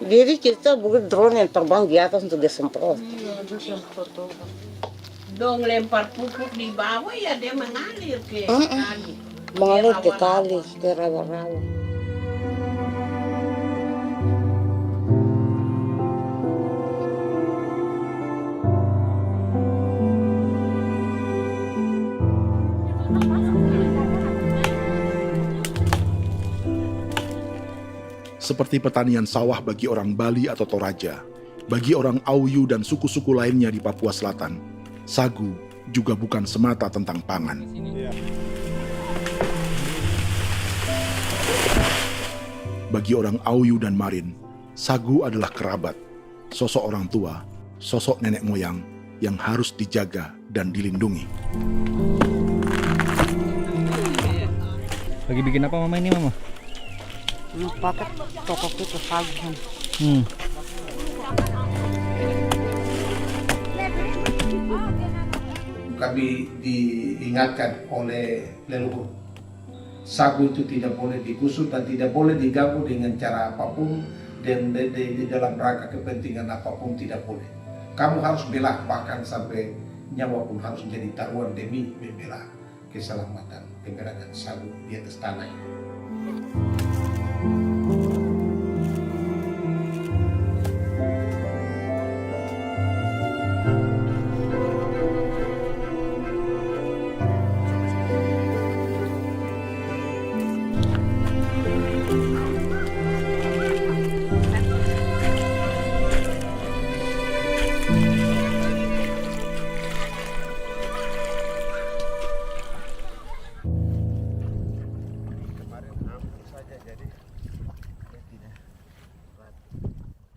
Jadi kita bukan drone yang terbang di atas untuk disemprot. Iya, itu semprot obat. Dong lempar pupuk di bawah ya dia mengalir ke kali. Mengalir ke kali, ke rawa-rawa. Seperti pertanian sawah bagi orang Bali atau Toraja, Bagi orang Auyu dan suku-suku lainnya di Papua Selatan, sagu juga bukan semata tentang pangan. Bagi orang Auyu dan Marin, sagu adalah kerabat, sosok orang tua, sosok nenek moyang yang harus dijaga dan dilindungi. Lagi bikin apa mama ini mama? Pakai toko itu sagu. Kami diingatkan oleh leluhur, sagu itu tidak boleh digusur dan tidak boleh diganggu dengan cara apapun, dan di dalam rangka kepentingan apapun tidak boleh. Kamu harus bela, bahkan sampai nyawa pun harus menjadi taruhan demi membela keselamatan keberadaan sagu di atas tanah ini.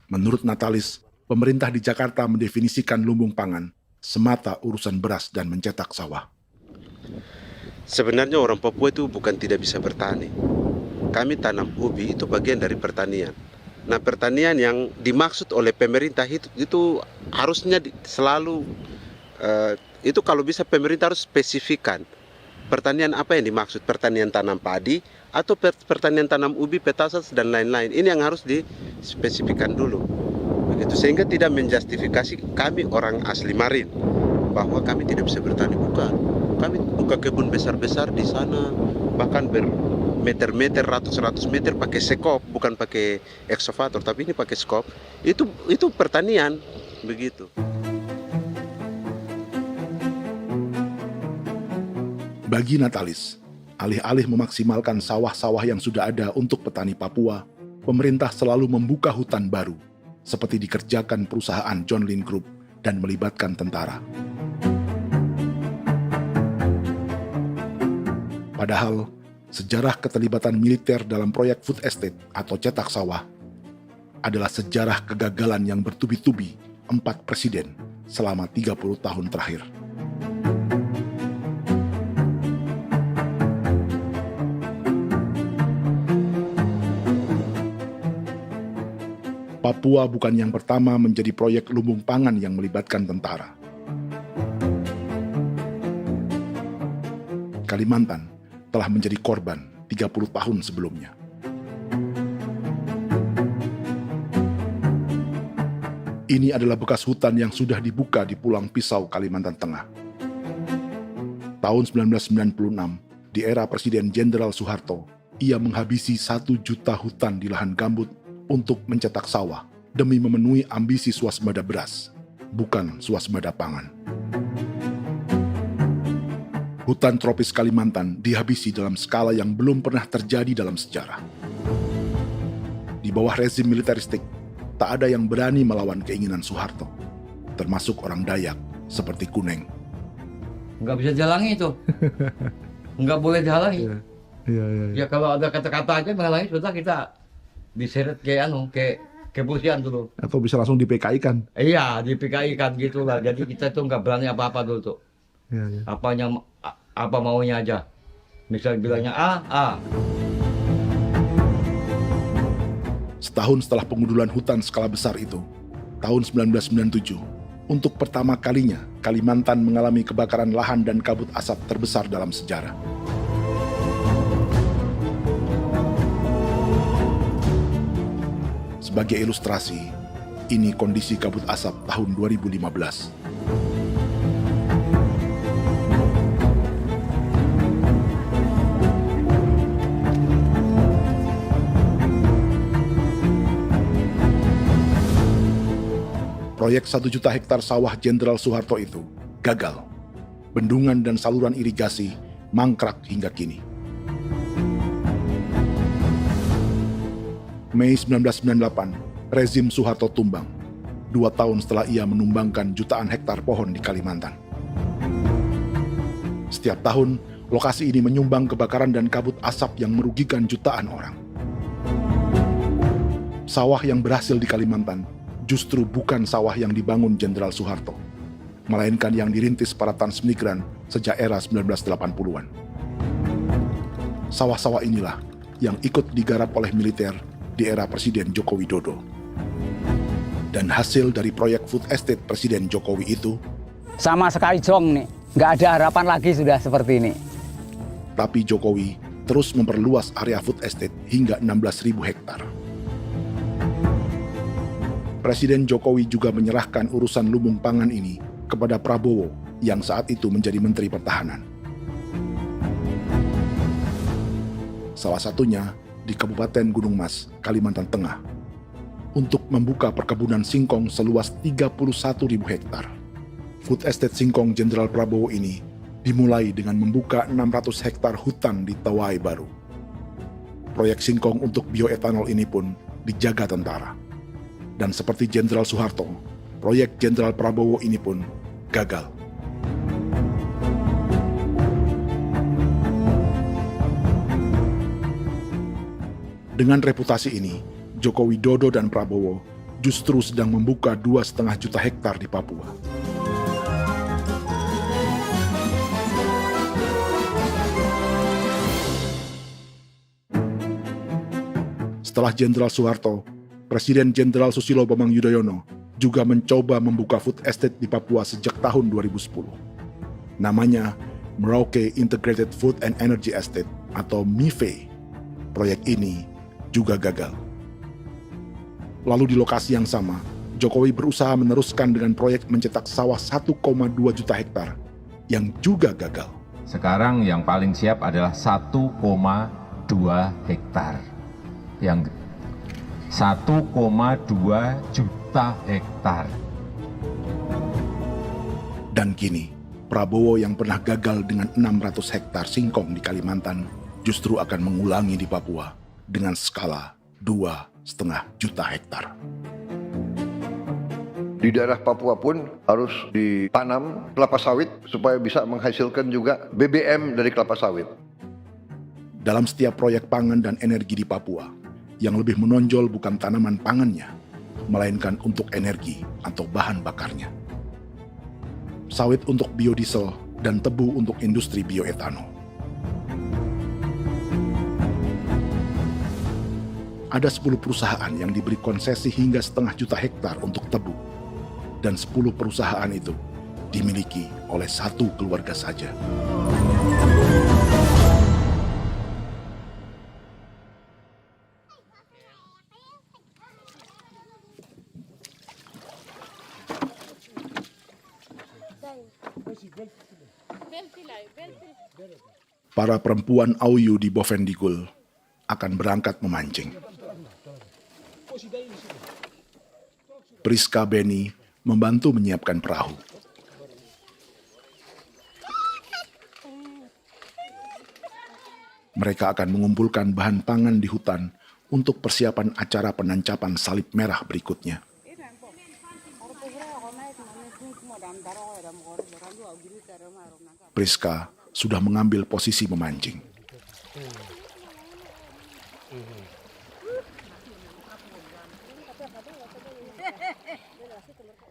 Menurut Natalis, pemerintah di Jakarta mendefinisikan lumbung pangan semata urusan beras dan mencetak sawah. Sebenarnya orang Papua itu bukan tidak bisa bertani. Kami tanam ubi itu bagian dari pertanian. Nah, pertanian yang dimaksud oleh pemerintah itu harusnya selalu, itu kalau bisa pemerintah harus spesifikkan. Pertanian apa yang dimaksud? Pertanian tanam padi atau pertanian tanam ubi, petasan dan lain-lain. Ini yang harus dispesifikkan dulu. Begitu, sehingga tidak menjustifikasi kami orang asli Marin bahwa kami tidak bisa bertani. Bukan. Kami buka kebun besar-besar di sana, bahkan bermeter-meter, ratus-ratus meter pakai sekop, bukan pakai ekskavator, tapi ini pakai sekop. Itu pertanian, begitu. Bagi Natalis, alih-alih memaksimalkan sawah-sawah yang sudah ada untuk petani Papua, pemerintah selalu membuka hutan baru, seperti dikerjakan perusahaan John Lynn Group dan melibatkan tentara. Padahal, sejarah keterlibatan militer dalam proyek food estate atau cetak sawah adalah sejarah kegagalan yang bertubi-tubi 4 presiden selama 30 tahun terakhir. Papua bukan yang pertama menjadi proyek lumbung pangan yang melibatkan tentara. Kalimantan telah menjadi korban 30 tahun sebelumnya. Ini adalah bekas hutan yang sudah dibuka di Pulang Pisau, Kalimantan Tengah. Tahun 1996, di era Presiden Jenderal Soeharto, ia menghabisi 1 juta hutan di lahan gambut untuk mencetak sawah demi memenuhi ambisi swasembada beras, bukan swasembada pangan. Hutan tropis Kalimantan dihabisi dalam skala yang belum pernah terjadi dalam sejarah. Di bawah rezim militeristik, tak ada yang berani melawan keinginan Soeharto, termasuk orang Dayak seperti Kuneng. Nggak bisa dihalangi itu. Nggak boleh dihalangi. Ya kalau ada kata-kata aja menghalangi, sudah kita diseret ke kepolisian dulu. Atau bisa langsung di PKI-kan. Iya, di PKI-kan gitulah. Jadi kita tuh nggak berani apa-apa dulu tuh. Ya. Apa maunya aja. Misal bilangnya A. Setahun setelah pengundulan hutan skala besar itu, tahun 1997, untuk pertama kalinya Kalimantan mengalami kebakaran lahan dan kabut asap terbesar dalam sejarah. Sebagai ilustrasi, ini kondisi kabut asap tahun 2015. Proyek 1 juta hektar sawah Jenderal Soeharto itu gagal. Bendungan dan saluran irigasi mangkrak hingga kini. Mei 1998, rezim Soeharto tumbang. 2 tahun setelah ia menumbangkan jutaan hektar pohon di Kalimantan. Setiap tahun, lokasi ini menyumbang kebakaran dan kabut asap yang merugikan jutaan orang. Sawah yang berhasil di Kalimantan justru bukan sawah yang dibangun Jenderal Soeharto, melainkan yang dirintis para transmigran sejak era 1980-an. Sawah-sawah inilah yang ikut digarap oleh militer di era Presiden Joko Widodo. Dan hasil dari proyek food estate Presiden Jokowi itu sama sekali jong nih, nggak ada harapan lagi sudah seperti ini. Tapi Jokowi terus memperluas area food estate hingga 16.000 hektar. Presiden Jokowi juga menyerahkan urusan lumbung pangan ini kepada Prabowo yang saat itu menjadi Menteri Pertahanan. Salah satunya di Kabupaten Gunung Mas, Kalimantan Tengah, untuk membuka perkebunan singkong seluas 31.000 hektar. Food estate singkong Jenderal Prabowo ini dimulai dengan membuka 600 hektar hutan di Tawai Baru. Proyek singkong untuk bioetanol ini pun dijaga tentara. Dan seperti Jenderal Soeharto, proyek Jenderal Prabowo ini pun gagal. Dengan reputasi ini, Joko Widodo dan Prabowo justru sedang membuka 2,5 juta hektar di Papua. Setelah Jenderal Soeharto, Presiden Jenderal Susilo Bambang Yudhoyono juga mencoba membuka food estate di Papua sejak tahun 2010. Namanya Merauke Integrated Food and Energy Estate atau MIFE. Proyek ini juga gagal. Lalu di lokasi yang sama, Jokowi berusaha meneruskan dengan proyek mencetak sawah 1,2 juta hektar yang juga gagal. Sekarang yang paling siap adalah 1,2 hektar. Yang 1,2 juta hektar. Dan kini, Prabowo yang pernah gagal dengan 600 hektar singkong di Kalimantan justru akan mengulangi di Papua dengan skala 2,5 juta hektar. Di daerah Papua pun harus ditanam kelapa sawit supaya bisa menghasilkan juga BBM dari kelapa sawit. Dalam setiap proyek pangan dan energi di Papua, yang lebih menonjol bukan tanaman pangannya, melainkan untuk energi atau bahan bakarnya. Sawit untuk biodiesel dan tebu untuk industri bioetanol. Ada 10 perusahaan yang diberi konsesi hingga 0,5 juta hektar untuk tebu. Dan 10 perusahaan itu dimiliki oleh 1 keluarga saja. Para perempuan Auyu di Bovendigul akan berangkat memancing. Priska Beni membantu menyiapkan perahu. Mereka akan mengumpulkan bahan pangan di hutan untuk persiapan acara penancapan salib merah berikutnya. Priska sudah mengambil posisi memancing.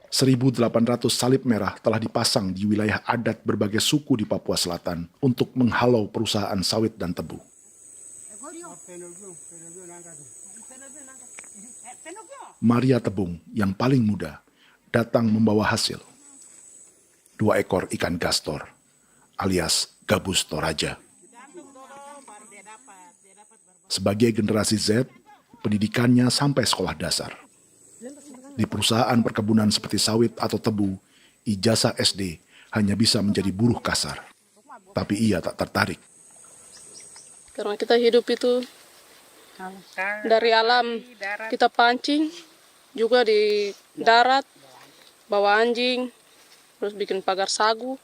1.800 salib merah telah dipasang di wilayah adat berbagai suku di Papua Selatan untuk menghalau perusahaan sawit dan tebu. Maria Tebung yang paling muda datang membawa hasil. 2 ekor ikan gastor alias gabus toraja. Sebagai generasi Z, pendidikannya sampai sekolah dasar. Di perusahaan perkebunan seperti sawit atau tebu, ijazah SD hanya bisa menjadi buruh kasar. Tapi ia tak tertarik. Karena kita hidup itu dari alam, kita pancing, juga di darat, bawa anjing, terus bikin pagar sagu,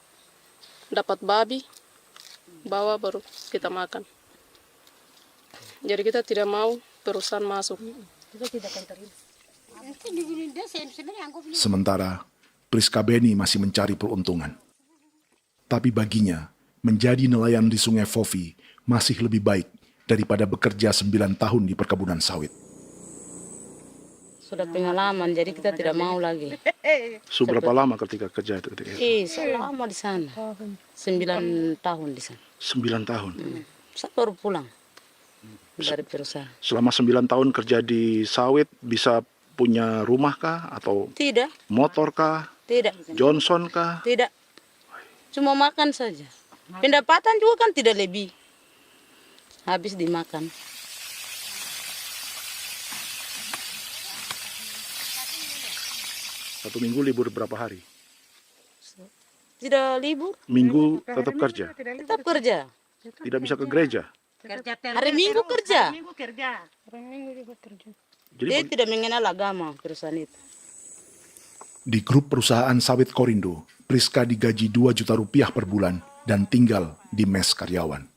dapat babi, bawa baru kita makan. Jadi kita tidak mau perusahaan masuk. Kita tidak akan terima. Sementara Priska Beni masih mencari peruntungan. Tapi baginya, menjadi nelayan di Sungai Fofi masih lebih baik daripada bekerja 9 tahun di perkebunan sawit. Sudah pengalaman, jadi kita tidak mau lagi. Seberapa lama ketika kerja itu? Selama di sana. 9 tahun di sana. 9 tahun? Saya baru pulang dari perusahaan. Selama 9 tahun kerja di sawit, bisa punya rumah kah? Atau Tidak. motor kah? Tidak. Johnson kah? Tidak. Cuma makan saja. Pendapatan juga kan tidak lebih. Habis dimakan. Satu minggu libur berapa hari? Tidak libur. Minggu tetap kerja? Tetap kerja. Tidak bisa ke gereja? Hari Minggu kerja. Hari Minggu juga kerja. Dia tidak mengenal agama perusahaan itu. Di grup perusahaan sawit Korindo, Priska digaji 2 juta rupiah per bulan dan tinggal di mes karyawan.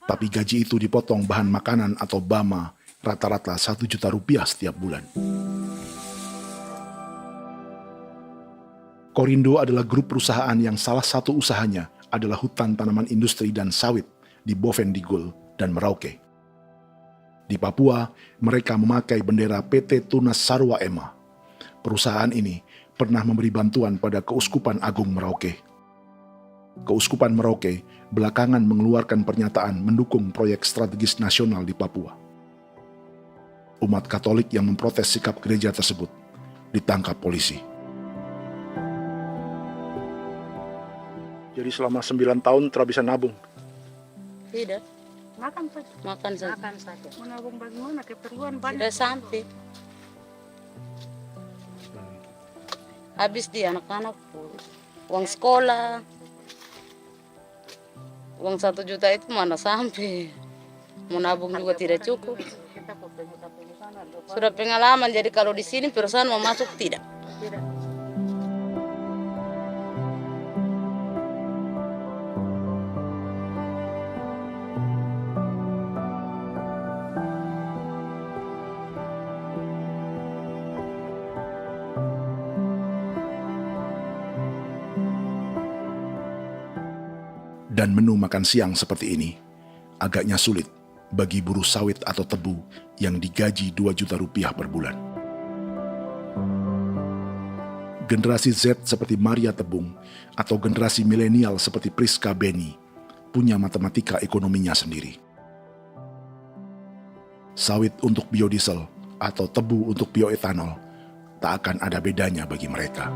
Tapi gaji itu dipotong bahan makanan atau BAMA rata-rata 1 juta rupiah setiap bulan. Korindo adalah grup perusahaan yang salah satu usahanya adalah hutan tanaman industri dan sawit di Bovendigul dan Merauke. Di Papua, mereka memakai bendera PT Tunas Sarwa Ema. Perusahaan ini pernah memberi bantuan pada Keuskupan Agung Merauke. Keuskupan Merauke belakangan mengeluarkan pernyataan mendukung proyek strategis nasional di Papua. Umat Katolik yang memprotes sikap gereja tersebut ditangkap polisi. Jadi selama 9 tahun tidak bisa nabung? Tidak. Makan saja. Makan saja. Makan saja. Menabung bagaimana? Keperluan banyak. Sudah sampai. Habis di anak-anak uang sekolah. Uang 1 juta itu mana sampai. Mau nabung juga tidak cukup. Sudah pengalaman, jadi kalau di sini perusahaan mau masuk tidak. Dan menu makan siang seperti ini agaknya sulit bagi buruh sawit atau tebu yang digaji 2 juta rupiah per bulan. Generasi Z seperti Maria Tebung atau generasi milenial seperti Priska Beni punya matematika ekonominya sendiri. Sawit untuk biodiesel atau tebu untuk bioetanol tak akan ada bedanya bagi mereka.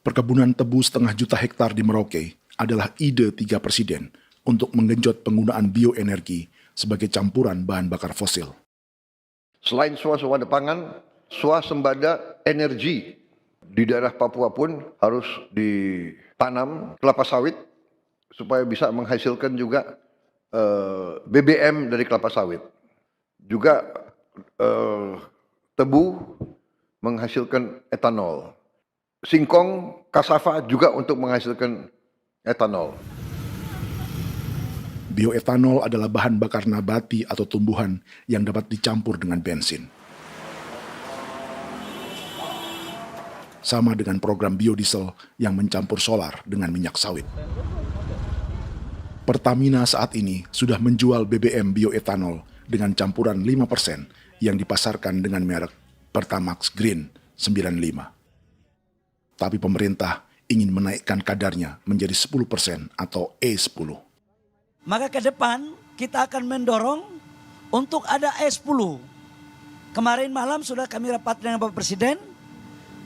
Perkebunan tebu 1,5 juta hektar di Merauke adalah ide 3 presiden untuk menggenjot penggunaan bioenergi sebagai campuran bahan bakar fosil. Selain swasembada pangan, swasembada energi di daerah Papua pun harus ditanam kelapa sawit supaya bisa menghasilkan juga BBM dari kelapa sawit. Juga tebu menghasilkan etanol. Singkong, kasava juga untuk menghasilkan etanol. Bioetanol adalah bahan bakar nabati atau tumbuhan yang dapat dicampur dengan bensin. Sama dengan program biodiesel yang mencampur solar dengan minyak sawit. Pertamina saat ini sudah menjual BBM bioetanol dengan campuran 5% yang dipasarkan dengan merek Pertamax Green 95. Tapi pemerintah ingin menaikkan kadarnya menjadi 10% atau E10. Maka ke depan kita akan mendorong untuk ada E10. Kemarin malam sudah kami rapat dengan Bapak Presiden.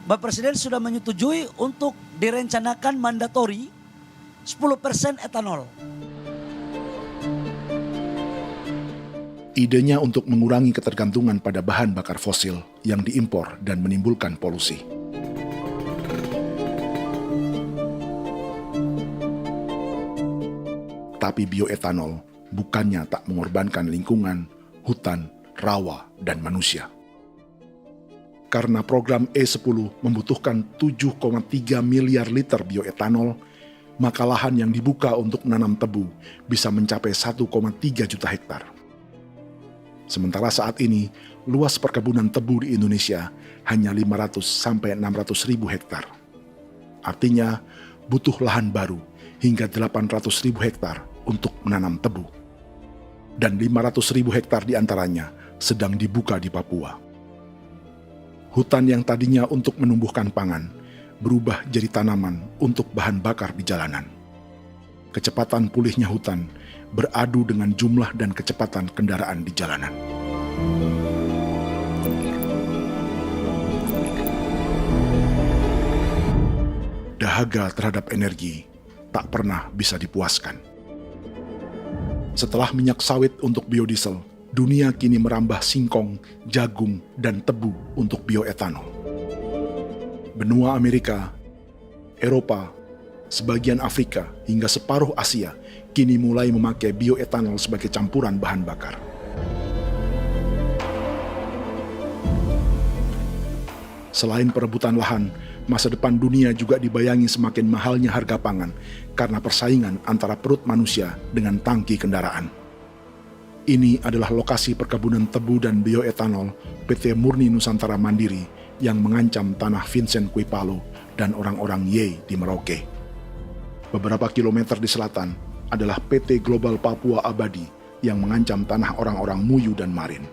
Bapak Presiden sudah menyetujui untuk direncanakan mandatori 10% etanol. Idenya untuk mengurangi ketergantungan pada bahan bakar fosil yang diimpor dan menimbulkan polusi. Tapi bioetanol bukannya tak mengorbankan lingkungan, hutan, rawa, dan manusia. Karena program E10 membutuhkan 7,3 miliar liter bioetanol, maka lahan yang dibuka untuk menanam tebu bisa mencapai 1,3 juta hektar. Sementara saat ini, luas perkebunan tebu di Indonesia hanya 500 sampai 600 ribu hektar. Artinya, butuh lahan baru hingga 800 ribu hektar untuk menanam tebu. Dan 500 ribu hektar diantaranya sedang dibuka di Papua. Hutan yang tadinya untuk menumbuhkan pangan, berubah jadi tanaman untuk bahan bakar di jalanan. Kecepatan pulihnya hutan beradu dengan jumlah dan kecepatan kendaraan di jalanan. Dahaga terhadap energi tak pernah bisa dipuaskan. Setelah minyak sawit untuk biodiesel, dunia kini merambah singkong, jagung, dan tebu untuk bioetanol. Benua Amerika, Eropa, sebagian Afrika, hingga separuh Asia kini mulai memakai bioetanol sebagai campuran bahan bakar. Selain perebutan lahan, masa depan dunia juga dibayangi semakin mahalnya harga pangan karena persaingan antara perut manusia dengan tangki kendaraan. Ini adalah lokasi perkebunan tebu dan bioetanol PT Murni Nusantara Mandiri yang mengancam tanah Vincent Quipalo dan orang-orang Ye di Merauke. Beberapa kilometer di selatan adalah PT Global Papua Abadi yang mengancam tanah orang-orang Muyu dan Marin.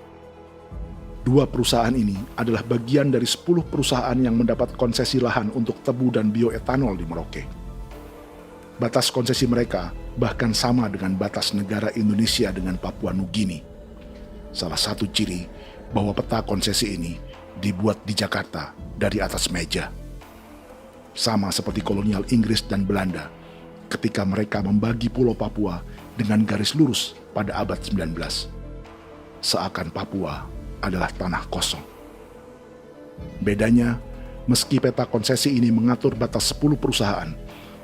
Dua perusahaan ini adalah bagian dari 10 perusahaan yang mendapat konsesi lahan untuk tebu dan bioetanol di Merauke. Batas konsesi mereka bahkan sama dengan batas negara Indonesia dengan Papua Nugini. Salah satu ciri bahwa peta konsesi ini dibuat di Jakarta dari atas meja. Sama seperti kolonial Inggris dan Belanda ketika mereka membagi Pulau Papua dengan garis lurus pada abad 19. Seakan Papua adalah tanah kosong. Bedanya, meski peta konsesi ini mengatur batas 10 perusahaan,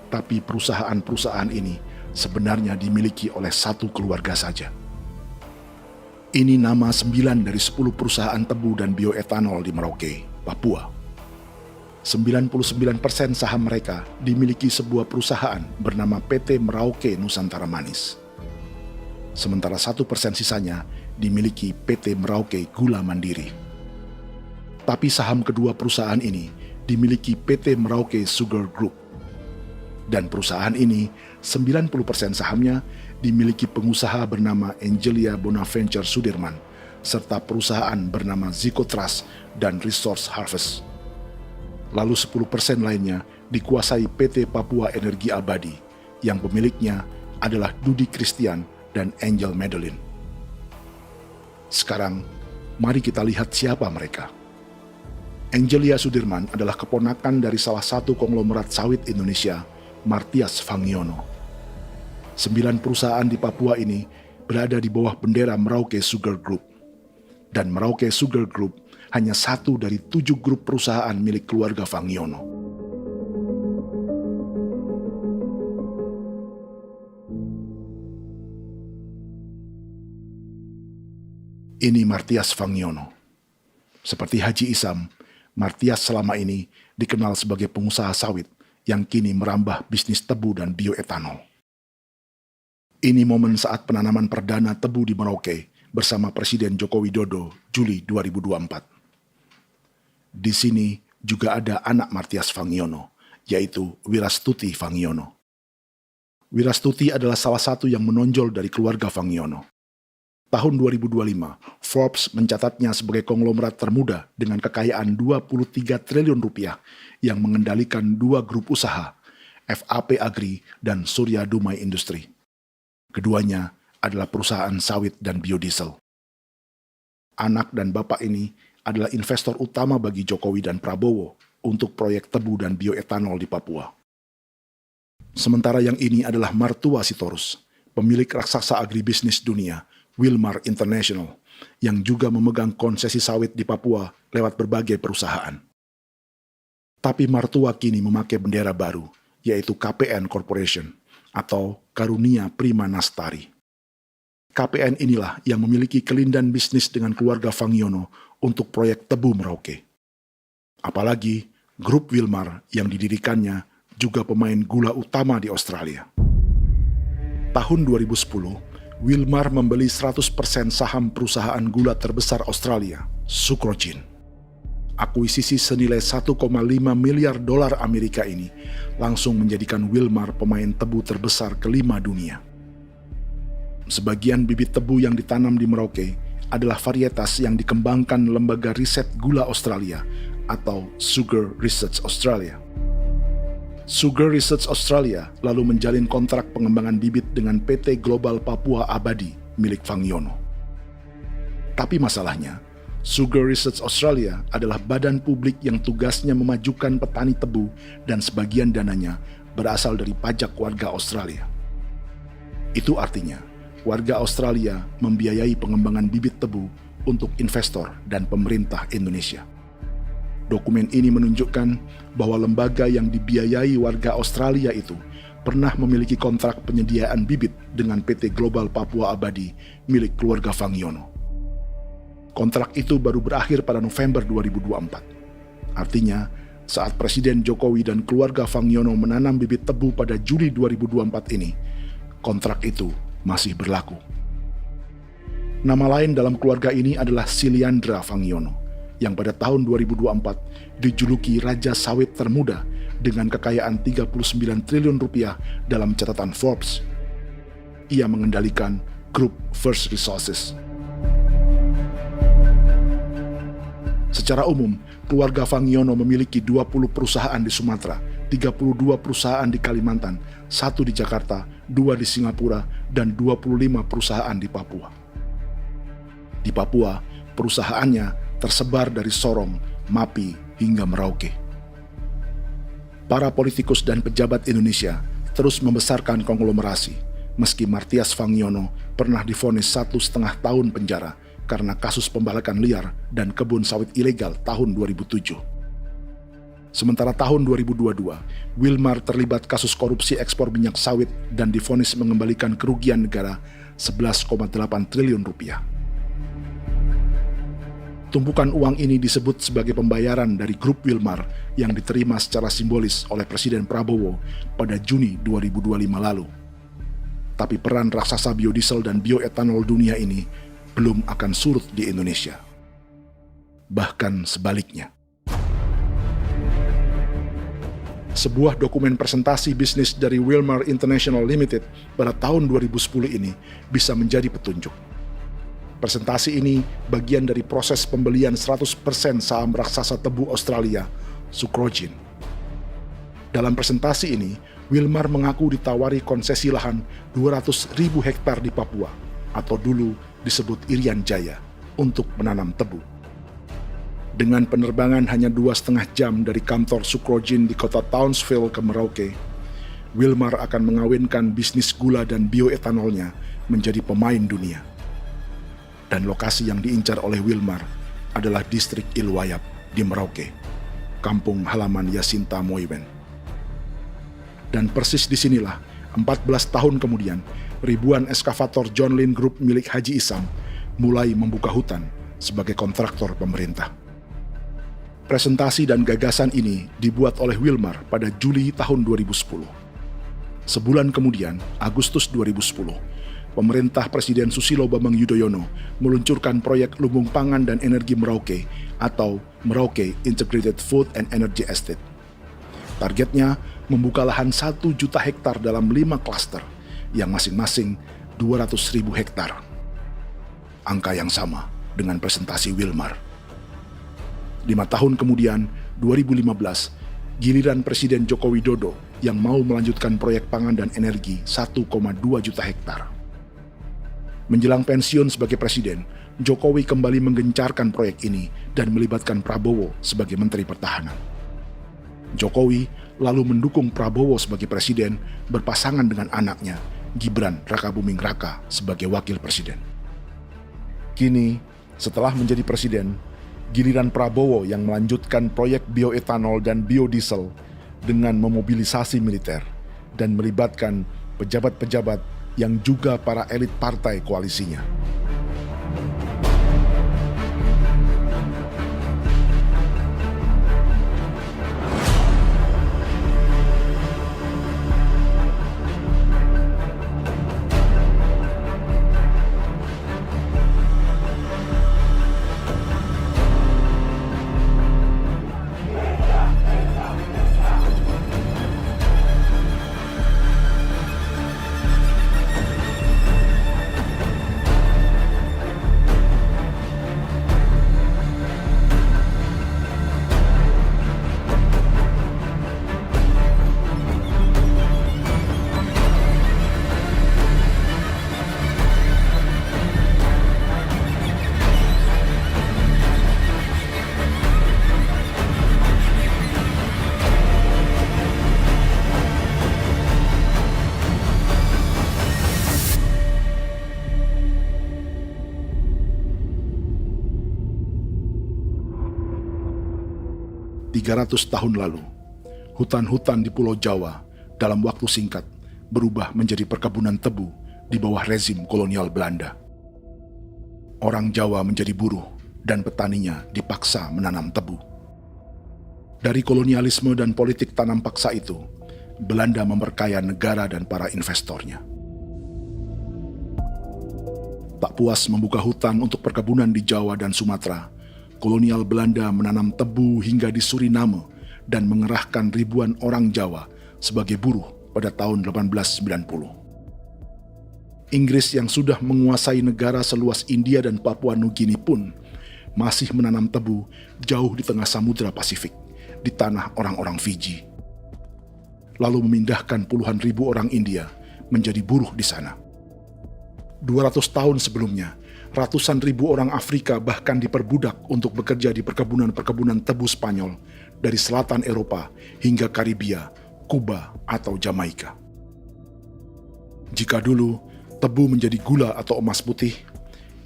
tapi perusahaan-perusahaan ini sebenarnya dimiliki oleh satu keluarga saja. Ini nama 9 dari 10 perusahaan tebu dan bioetanol di Merauke, Papua. 99% saham mereka dimiliki sebuah perusahaan bernama PT Merauke Nusantara Manis. Sementara 1% sisanya dimiliki PT Merauke Gula Mandiri. Tapi saham kedua perusahaan ini dimiliki PT Merauke Sugar Group. Dan perusahaan ini 90% sahamnya dimiliki pengusaha bernama Angelia Bonaventure Sudirman serta perusahaan bernama Zico Trust dan Resource Harvest. Lalu 10% lainnya dikuasai PT Papua Energi Abadi yang pemiliknya adalah Dudi Christian dan Angel Madeline. Sekarang, mari kita lihat siapa mereka. Angelia Sudirman adalah keponakan dari salah satu konglomerat sawit Indonesia, Martias Fangiono. 9 perusahaan di Papua ini berada di bawah bendera Merauke Sugar Group. Dan Merauke Sugar Group hanya satu dari 7 grup perusahaan milik keluarga Fangiono. Ini Martias Fangiono. Seperti Haji Isam, Martias selama ini dikenal sebagai pengusaha sawit yang kini merambah bisnis tebu dan bioetanol. Ini momen saat penanaman perdana tebu di Merauke bersama Presiden Joko Widodo Juli 2024. Di sini juga ada anak Martias Fangiono, yaitu Wirastuti Fangiono. Wirastuti adalah salah satu yang menonjol dari keluarga Fangiono. Tahun 2025, Forbes mencatatnya sebagai konglomerat termuda dengan kekayaan 23 triliun rupiah yang mengendalikan 2 grup usaha, FAP Agri dan Surya Dumai Industri. Keduanya adalah perusahaan sawit dan biodiesel. Anak dan bapak ini adalah investor utama bagi Jokowi dan Prabowo untuk proyek tebu dan bioetanol di Papua. Sementara yang ini adalah mertua Sitorus, pemilik raksasa agribisnis dunia, Wilmar International, yang juga memegang konsesi sawit di Papua lewat berbagai perusahaan. Tapi mertua kini memakai bendera baru, yaitu KPN Corporation atau Karunia Prima Nastari. KPN inilah yang memiliki kelindan bisnis dengan keluarga Fangiono untuk proyek tebu Merauke. Apalagi grup Wilmar yang didirikannya juga pemain gula utama di Australia. Tahun 2010, Wilmar membeli 100% saham perusahaan gula terbesar Australia, Sucrogin. Akuisisi senilai 1,5 miliar dolar Amerika ini langsung menjadikan Wilmar pemain tebu terbesar kelima dunia. Sebagian bibit tebu yang ditanam di Merauke adalah varietas yang dikembangkan Lembaga Riset Gula Australia atau Sugar Research Australia. Sugar Research Australia lalu menjalin kontrak pengembangan bibit dengan PT Global Papua Abadi milik Fangiono. Tapi masalahnya, Sugar Research Australia adalah badan publik yang tugasnya memajukan petani tebu dan sebagian dananya berasal dari pajak warga Australia. Itu artinya, warga Australia membiayai pengembangan bibit tebu untuk investor dan pemerintah Indonesia. Dokumen ini menunjukkan bahwa lembaga yang dibiayai warga Australia itu pernah memiliki kontrak penyediaan bibit dengan PT Global Papua Abadi milik keluarga Fangiono. Kontrak itu baru berakhir pada November 2024. Artinya, saat Presiden Jokowi dan keluarga Fangiono menanam bibit tebu pada Juli 2024 ini, kontrak itu masih berlaku. Nama lain dalam keluarga ini adalah Siliandra Fangiono, yang pada tahun 2024 dijuluki Raja Sawit Termuda dengan kekayaan 39 triliun rupiah dalam catatan Forbes. Ia mengendalikan grup First Resources. Secara umum, keluarga Fangiono memiliki 20 perusahaan di Sumatera, 32 perusahaan di Kalimantan, 1 di Jakarta, 2 di Singapura, dan 25 perusahaan di Papua. Di Papua, perusahaannya tersebar dari Sorong, Mapi, hingga Merauke. Para politikus dan pejabat Indonesia terus membesarkan konglomerasi, meski Martias Fangiono pernah divonis 1,5 tahun penjara karena kasus pembalakan liar dan kebun sawit ilegal tahun 2007. Sementara tahun 2022, Wilmar terlibat kasus korupsi ekspor minyak sawit dan divonis mengembalikan kerugian negara 11,8 triliun rupiah. Tumpukan uang ini disebut sebagai pembayaran dari grup Wilmar yang diterima secara simbolis oleh Presiden Prabowo pada Juni 2025 lalu. Tapi peran raksasa biodiesel dan bioetanol dunia ini belum akan surut di Indonesia. Bahkan sebaliknya. Sebuah dokumen presentasi bisnis dari Wilmar International Limited pada tahun 2010 ini bisa menjadi petunjuk. Presentasi ini bagian dari proses pembelian 100% saham raksasa tebu Australia, Sucrogin. Dalam presentasi ini, Wilmar mengaku ditawari konsesi lahan 200.000 hektar di Papua, atau dulu disebut Irian Jaya, untuk menanam tebu. Dengan penerbangan hanya 2,5 jam dari kantor Sucrogin di kota Townsville ke Merauke, Wilmar akan mengawinkan bisnis gula dan bioetanolnya menjadi pemain dunia. Dan lokasi yang diincar oleh Wilmar adalah distrik Ilwayap di Merauke, kampung halaman Yasinta Moiwen. Dan persis disinilah, 14 tahun kemudian, ribuan eskavator John Lynn Group milik Haji Isam mulai membuka hutan sebagai kontraktor pemerintah. Presentasi dan gagasan ini dibuat oleh Wilmar pada Juli tahun 2010. Sebulan kemudian, Agustus 2010, pemerintah Presiden Susilo Bambang Yudhoyono meluncurkan proyek Lumbung Pangan dan Energi Merauke atau Merauke Integrated Food and Energy Estate. Targetnya membuka lahan 1 juta hektar dalam 5 klaster yang masing-masing 200.000 hektar. angka yang sama dengan presentasi Wilmar. 5 tahun kemudian, 2015, giliran Presiden Joko Widodo yang mau melanjutkan proyek pangan dan energi 1,2 juta hektar. Menjelang pensiun sebagai presiden, Jokowi kembali menggencarkan proyek ini dan melibatkan Prabowo sebagai Menteri Pertahanan. Jokowi lalu mendukung Prabowo sebagai presiden berpasangan dengan anaknya, Gibran Rakabuming Raka sebagai wakil presiden. Kini, setelah menjadi presiden, giliran Prabowo yang melanjutkan proyek bioetanol dan biodiesel dengan memobilisasi militer dan melibatkan pejabat-pejabat yang juga para elit partai koalisinya. Tahun lalu, hutan-hutan di Pulau Jawa dalam waktu singkat berubah menjadi perkebunan tebu di bawah rezim kolonial Belanda. Orang Jawa menjadi buruh dan petaninya dipaksa menanam tebu. Dari kolonialisme dan politik tanam paksa itu, Belanda memperkaya negara dan para investornya. Tak puas membuka hutan untuk perkebunan di Jawa dan Sumatera, kolonial Belanda menanam tebu hingga di Suriname dan mengerahkan ribuan orang Jawa sebagai buruh pada tahun 1890. Inggris yang sudah menguasai negara seluas India dan Papua Nugini pun masih menanam tebu jauh di tengah Samudra Pasifik, di tanah orang-orang Fiji. Lalu memindahkan puluhan ribu orang India menjadi buruh di sana. 200 tahun sebelumnya, ratusan ribu orang Afrika bahkan diperbudak untuk bekerja di perkebunan-perkebunan tebu Spanyol dari selatan Eropa hingga Karibia, Kuba, atau Jamaika. Jika dulu tebu menjadi gula atau emas putih,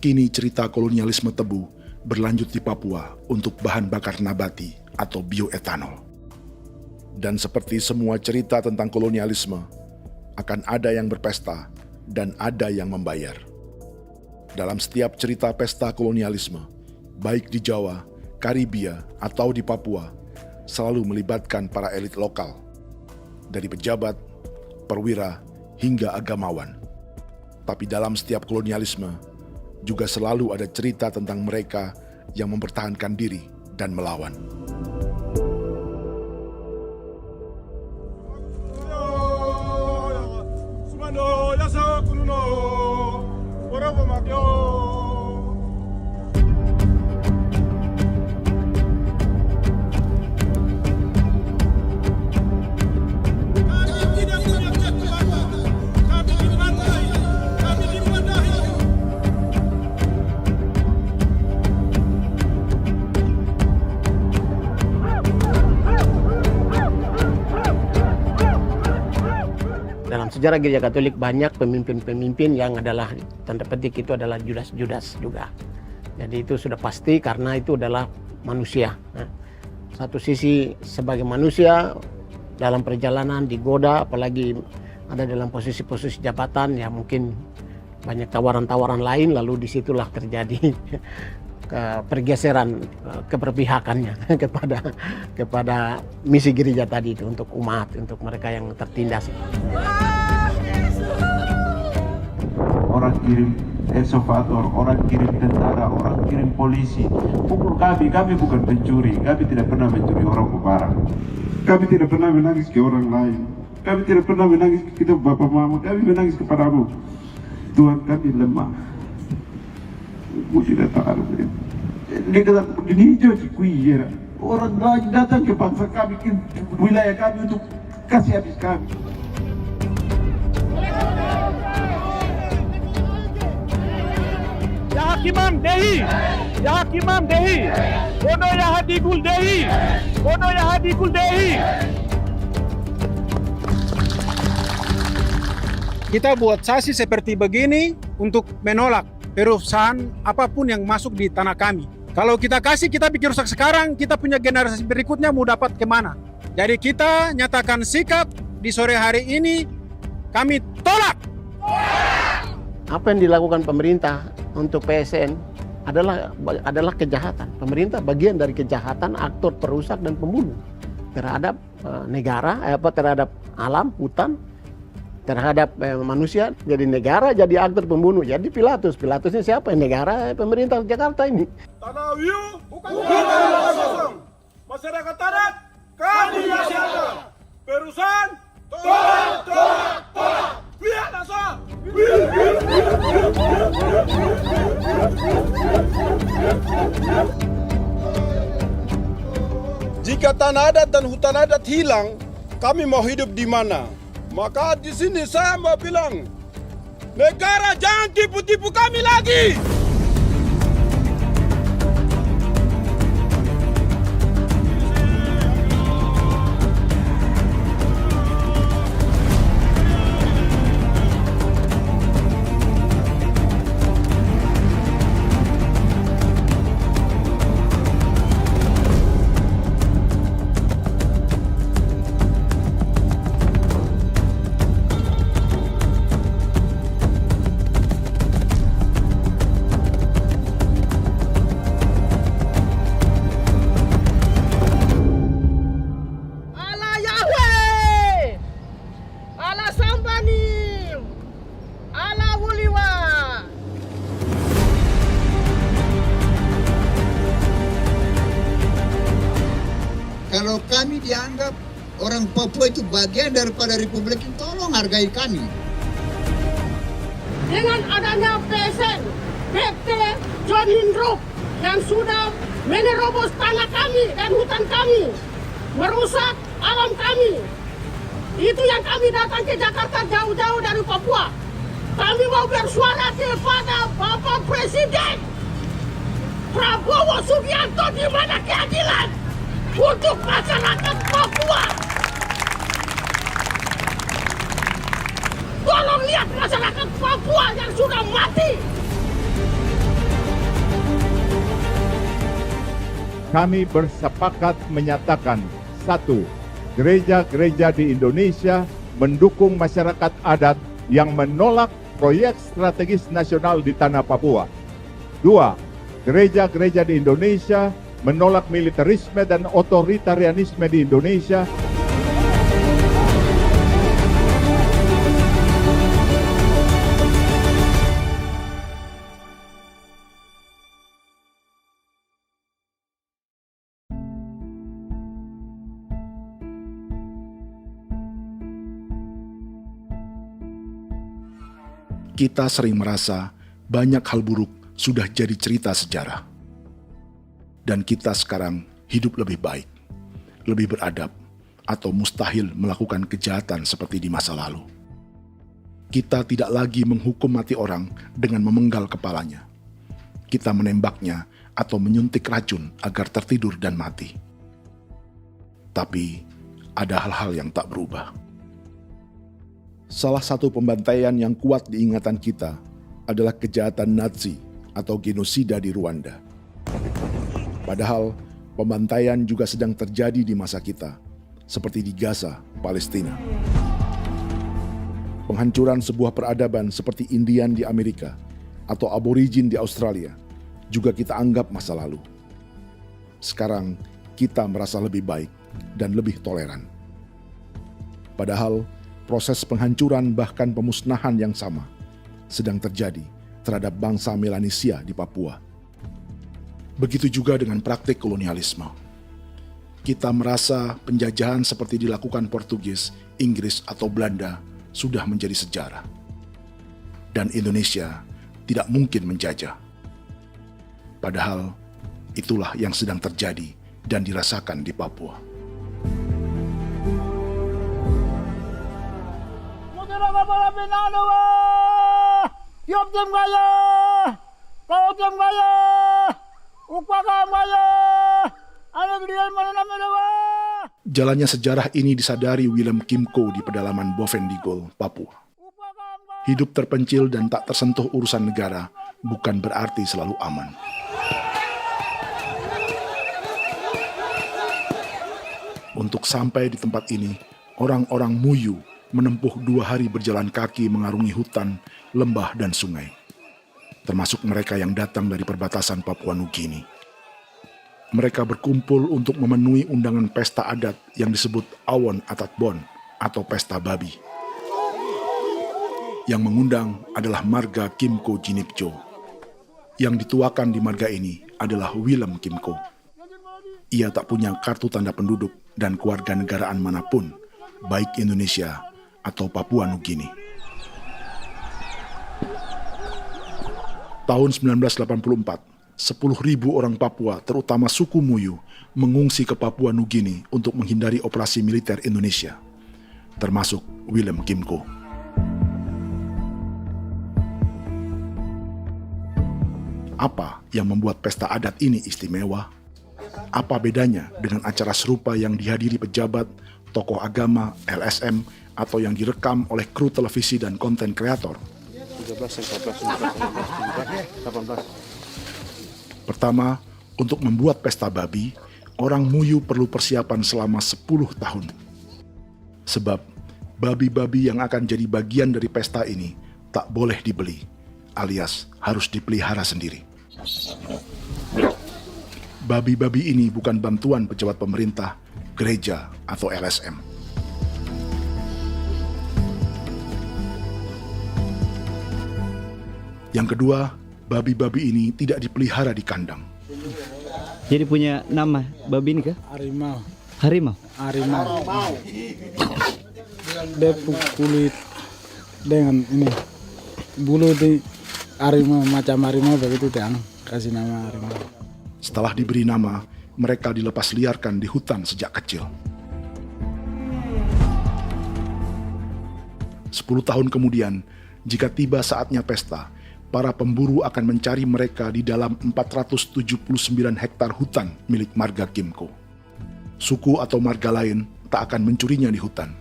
kini cerita kolonialisme tebu berlanjut di Papua untuk bahan bakar nabati atau bioetanol. Dan seperti semua cerita tentang kolonialisme, akan ada yang berpesta dan ada yang membayar. Dalam setiap cerita pesta kolonialisme, baik di Jawa, Karibia, atau di Papua, selalu melibatkan para elit lokal, dari pejabat, perwira, hingga agamawan. Tapi dalam setiap kolonialisme, juga selalu ada cerita tentang mereka yang mempertahankan diri dan melawan. Dalam sejarah Gereja Katolik banyak pemimpin-pemimpin yang adalah tanda petik itu adalah Judas-Judas juga. Jadi itu sudah pasti karena itu adalah manusia. Nah, satu sisi sebagai manusia dalam perjalanan digoda, apalagi ada dalam posisi-posisi jabatan ya mungkin banyak tawaran-tawaran lain, lalu disitulah terjadi pergeseran keberpihakannya kepada misi gereja tadi itu untuk umat, untuk mereka yang tertindas. Orang kirim eksavator, orang kirim tentara, orang kirim polisi. Pukul kami bukan pencuri, kami tidak pernah mencuri orang barang. Kami tidak pernah menangis ke orang lain. Kami tidak pernah menangis ke kita bapak mama, kami menangis kepadamu. Tuhan kami lemah. Mesti datang ada begitu. Dia kata begini hijau cikui ya. Orang datang ke bangsa kami, ke wilayah kami untuk kasih habis kami. Ya Hakimam Dehi, Ya Hakimam Dehi, Bono Ya Hadikul Dehi, Bono Ya Hadikul Dehi. Kita buat sasi seperti begini untuk menolak perusahaan apapun yang masuk di tanah kami. Kalau kita kasih, kita bikin rusak sekarang, kita punya generasi berikutnya mau dapat kemana. Jadi kita nyatakan sikap di sore hari ini, kami tolak. Apa yang dilakukan pemerintah untuk PSN adalah kejahatan. Pemerintah bagian dari kejahatan, aktor perusak dan pembunuh terhadap negara, terhadap alam, hutan, terhadap manusia. Jadi negara jadi aktor pembunuh. Jadi Pilatusnya siapa? Negara, pemerintah Jakarta ini. Tanah Wiu bukan kosong. Masyarakat adat kami masyarakat. Perusahaan tolak. Lihat asal. Jika tanah adat dan hutan adat hilang, kami mau hidup di mana? Maka di sini saya mau bilang, negara jangan tipu-tipu kami lagi. Kalau kami dianggap orang Papua itu bagian daripada Republik ini, tolong hargai kami. Dengan adanya PSN, PT, John Lindrup yang sudah menerobos tanah kami dan hutan kami, merusak alam kami. Itu yang kami datang ke Jakarta jauh-jauh dari Papua. Kami mau bersuara kepada Bapak Presiden Prabowo Subianto, di mana keadilan untuk masyarakat Papua. Tolong lihat masyarakat Papua yang sudah mati. Kami bersepakat menyatakan, 1. Gereja-gereja di Indonesia mendukung masyarakat adat yang menolak proyek strategis nasional di tanah Papua. 2. Gereja-gereja di Indonesia menolak militerisme dan otoritarianisme di Indonesia. Kita sering merasa banyak hal buruk sudah jadi cerita sejarah. Dan kita sekarang hidup lebih baik, lebih beradab, atau mustahil melakukan kejahatan seperti di masa lalu. Kita tidak lagi menghukum mati orang dengan memenggal kepalanya. Kita menembaknya atau menyuntik racun agar tertidur dan mati. Tapi ada hal-hal yang tak berubah. Salah satu pembantaian yang kuat di ingatan kita adalah kejahatan Nazi atau genosida di Rwanda. Padahal pembantaian juga sedang terjadi di masa kita, seperti di Gaza, Palestina. Penghancuran sebuah peradaban seperti Indian di Amerika atau aborigin di Australia juga kita anggap masa lalu. Sekarang kita merasa lebih baik dan lebih toleran. Padahal proses penghancuran bahkan pemusnahan yang sama sedang terjadi terhadap bangsa Melanesia di Papua. Begitu juga dengan praktik kolonialisme. Kita merasa penjajahan seperti dilakukan Portugis, Inggris, atau Belanda sudah menjadi sejarah. Dan Indonesia tidak mungkin menjajah. Padahal itulah yang sedang terjadi dan dirasakan di Papua. Jalannya sejarah ini disadari Willem Kimco di pedalaman Bovendigol, Papua. Hidup terpencil dan tak tersentuh urusan negara bukan berarti selalu aman. Untuk sampai di tempat ini, orang-orang Muyu menempuh 2 hari berjalan kaki mengarungi hutan, lembah, dan sungai. Termasuk mereka yang datang dari perbatasan Papua Nugini. Mereka berkumpul untuk memenuhi undangan pesta adat yang disebut Awon Atatbon atau Pesta Babi. Yang mengundang adalah marga Kimco Jinipjo. Yang dituakan di marga ini adalah Willem Kimco. Ia tak punya kartu tanda penduduk dan kewarganegaraan manapun, baik Indonesia atau Papua Nugini. Tahun 1984, 10.000 orang Papua, terutama suku Muyu, mengungsi ke Papua Nugini untuk menghindari operasi militer Indonesia, termasuk Willem Kimco. Apa yang membuat pesta adat ini istimewa? Apa bedanya dengan acara serupa yang dihadiri pejabat, tokoh agama, LSM, atau yang direkam oleh kru televisi dan konten kreator? 13, 14, 15, 18. Pertama, untuk membuat pesta babi, orang Muyu perlu persiapan selama 10 tahun. Sebab, babi-babi yang akan jadi bagian dari pesta ini tak boleh dibeli, alias harus dipelihara sendiri. Babi-babi ini bukan bantuan pejabat pemerintah, gereja, atau LSM. Yang kedua, babi-babi ini tidak dipelihara di kandang. Jadi punya nama babi ini kah? Harimau. Harimau? Harimau. Dia kulit dengan ini bulu di harimau, macam harimau begitu dan kasih nama harimau. Setelah diberi nama, mereka dilepas liarkan di hutan sejak kecil. 10 tahun kemudian, jika tiba saatnya pesta, para pemburu akan mencari mereka di dalam 479 hektar hutan milik marga Kimco. Suku atau marga lain tak akan mencurinya di hutan,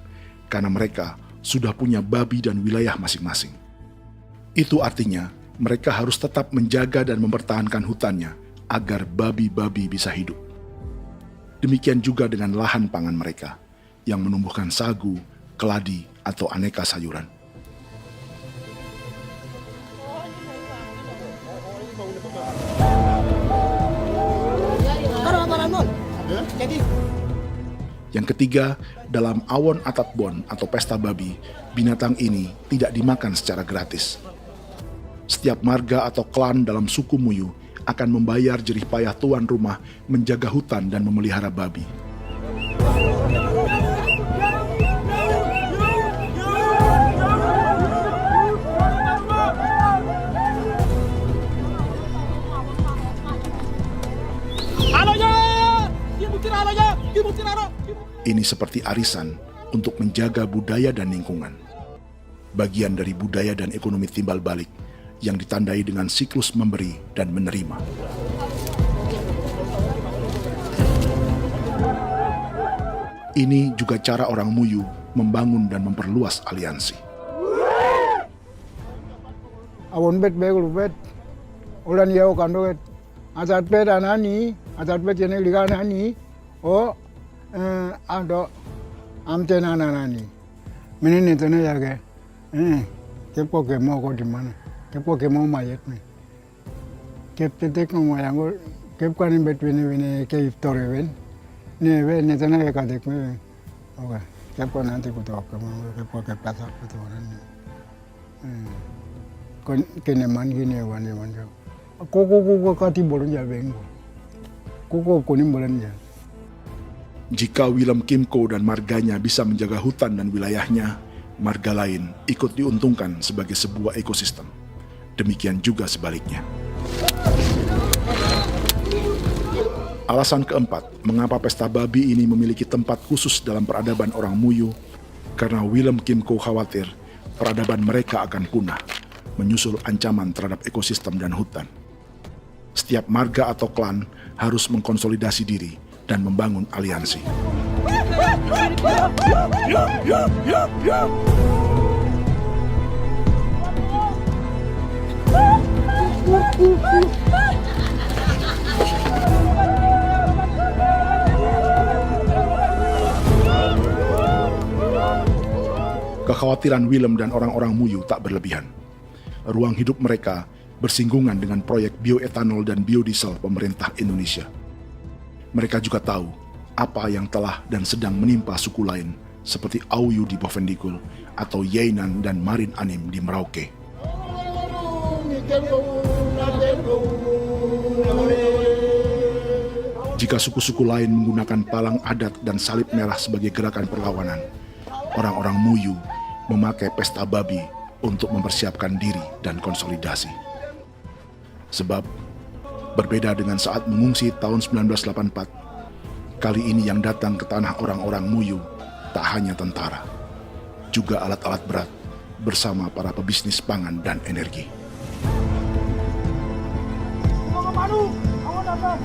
karena mereka sudah punya babi dan wilayah masing-masing. Itu artinya mereka harus tetap menjaga dan mempertahankan hutannya agar babi-babi bisa hidup. Demikian juga dengan lahan pangan mereka, yang menumbuhkan sagu, keladi, atau aneka sayuran. Yang ketiga, dalam Awon Atatbon atau pesta babi, binatang ini tidak dimakan secara gratis. Setiap marga atau klan dalam suku Muyu akan membayar jerih payah tuan rumah menjaga hutan dan memelihara babi. Ini seperti arisan untuk menjaga budaya dan lingkungan. Bagian dari budaya dan ekonomi timbal balik yang ditandai dengan siklus memberi dan menerima. Ini juga cara orang Muyu membangun dan memperluas aliansi. Awon bet begul bet, ulan yau kando bet, asat bet anani, asat bet jenek liga anani, oh, ado amten anani, menini tene jaga, kepo kemo ko di mana, kepo kemo mayat nih, kep tetek no mayangul, kep kanin bet wini ke iftore wen, ne tene ya kadek me, oke, kepo nanti kuto kemo, kepo kepasak kuto nani. Keneman gini wane wane. Koko kati bolon ya bengo. Koko kuning bolon ya. Jika Willem Kimco dan marganya bisa menjaga hutan dan wilayahnya, marga lain ikut diuntungkan sebagai sebuah ekosistem. Demikian juga sebaliknya. Alasan keempat, mengapa pesta babi ini memiliki tempat khusus dalam peradaban orang Muyu, karena Willem Kimco khawatir peradaban mereka akan punah, menyusul ancaman terhadap ekosistem dan hutan. Setiap marga atau klan harus mengkonsolidasi diri dan membangun aliansi. Kekhawatiran Willem dan orang-orang Muyu tak berlebihan. Ruang hidup mereka bersinggungan dengan proyek bioetanol dan biodiesel pemerintah Indonesia. Mereka juga tahu apa yang telah dan sedang menimpa suku lain seperti Auyu di Bovendigul atau Yainan dan Marin Anim di Merauke. Jika suku-suku lain menggunakan palang adat dan salib merah sebagai gerakan perlawanan, orang-orang Muyu memakai pesta babi untuk mempersiapkan diri dan konsolidasi. Sebab, berbeda dengan saat mengungsi tahun 1984, kali ini yang datang ke tanah orang-orang Muyu tak hanya tentara, juga alat-alat berat bersama para pebisnis pangan dan energi. Mau ke Palu, mau datang.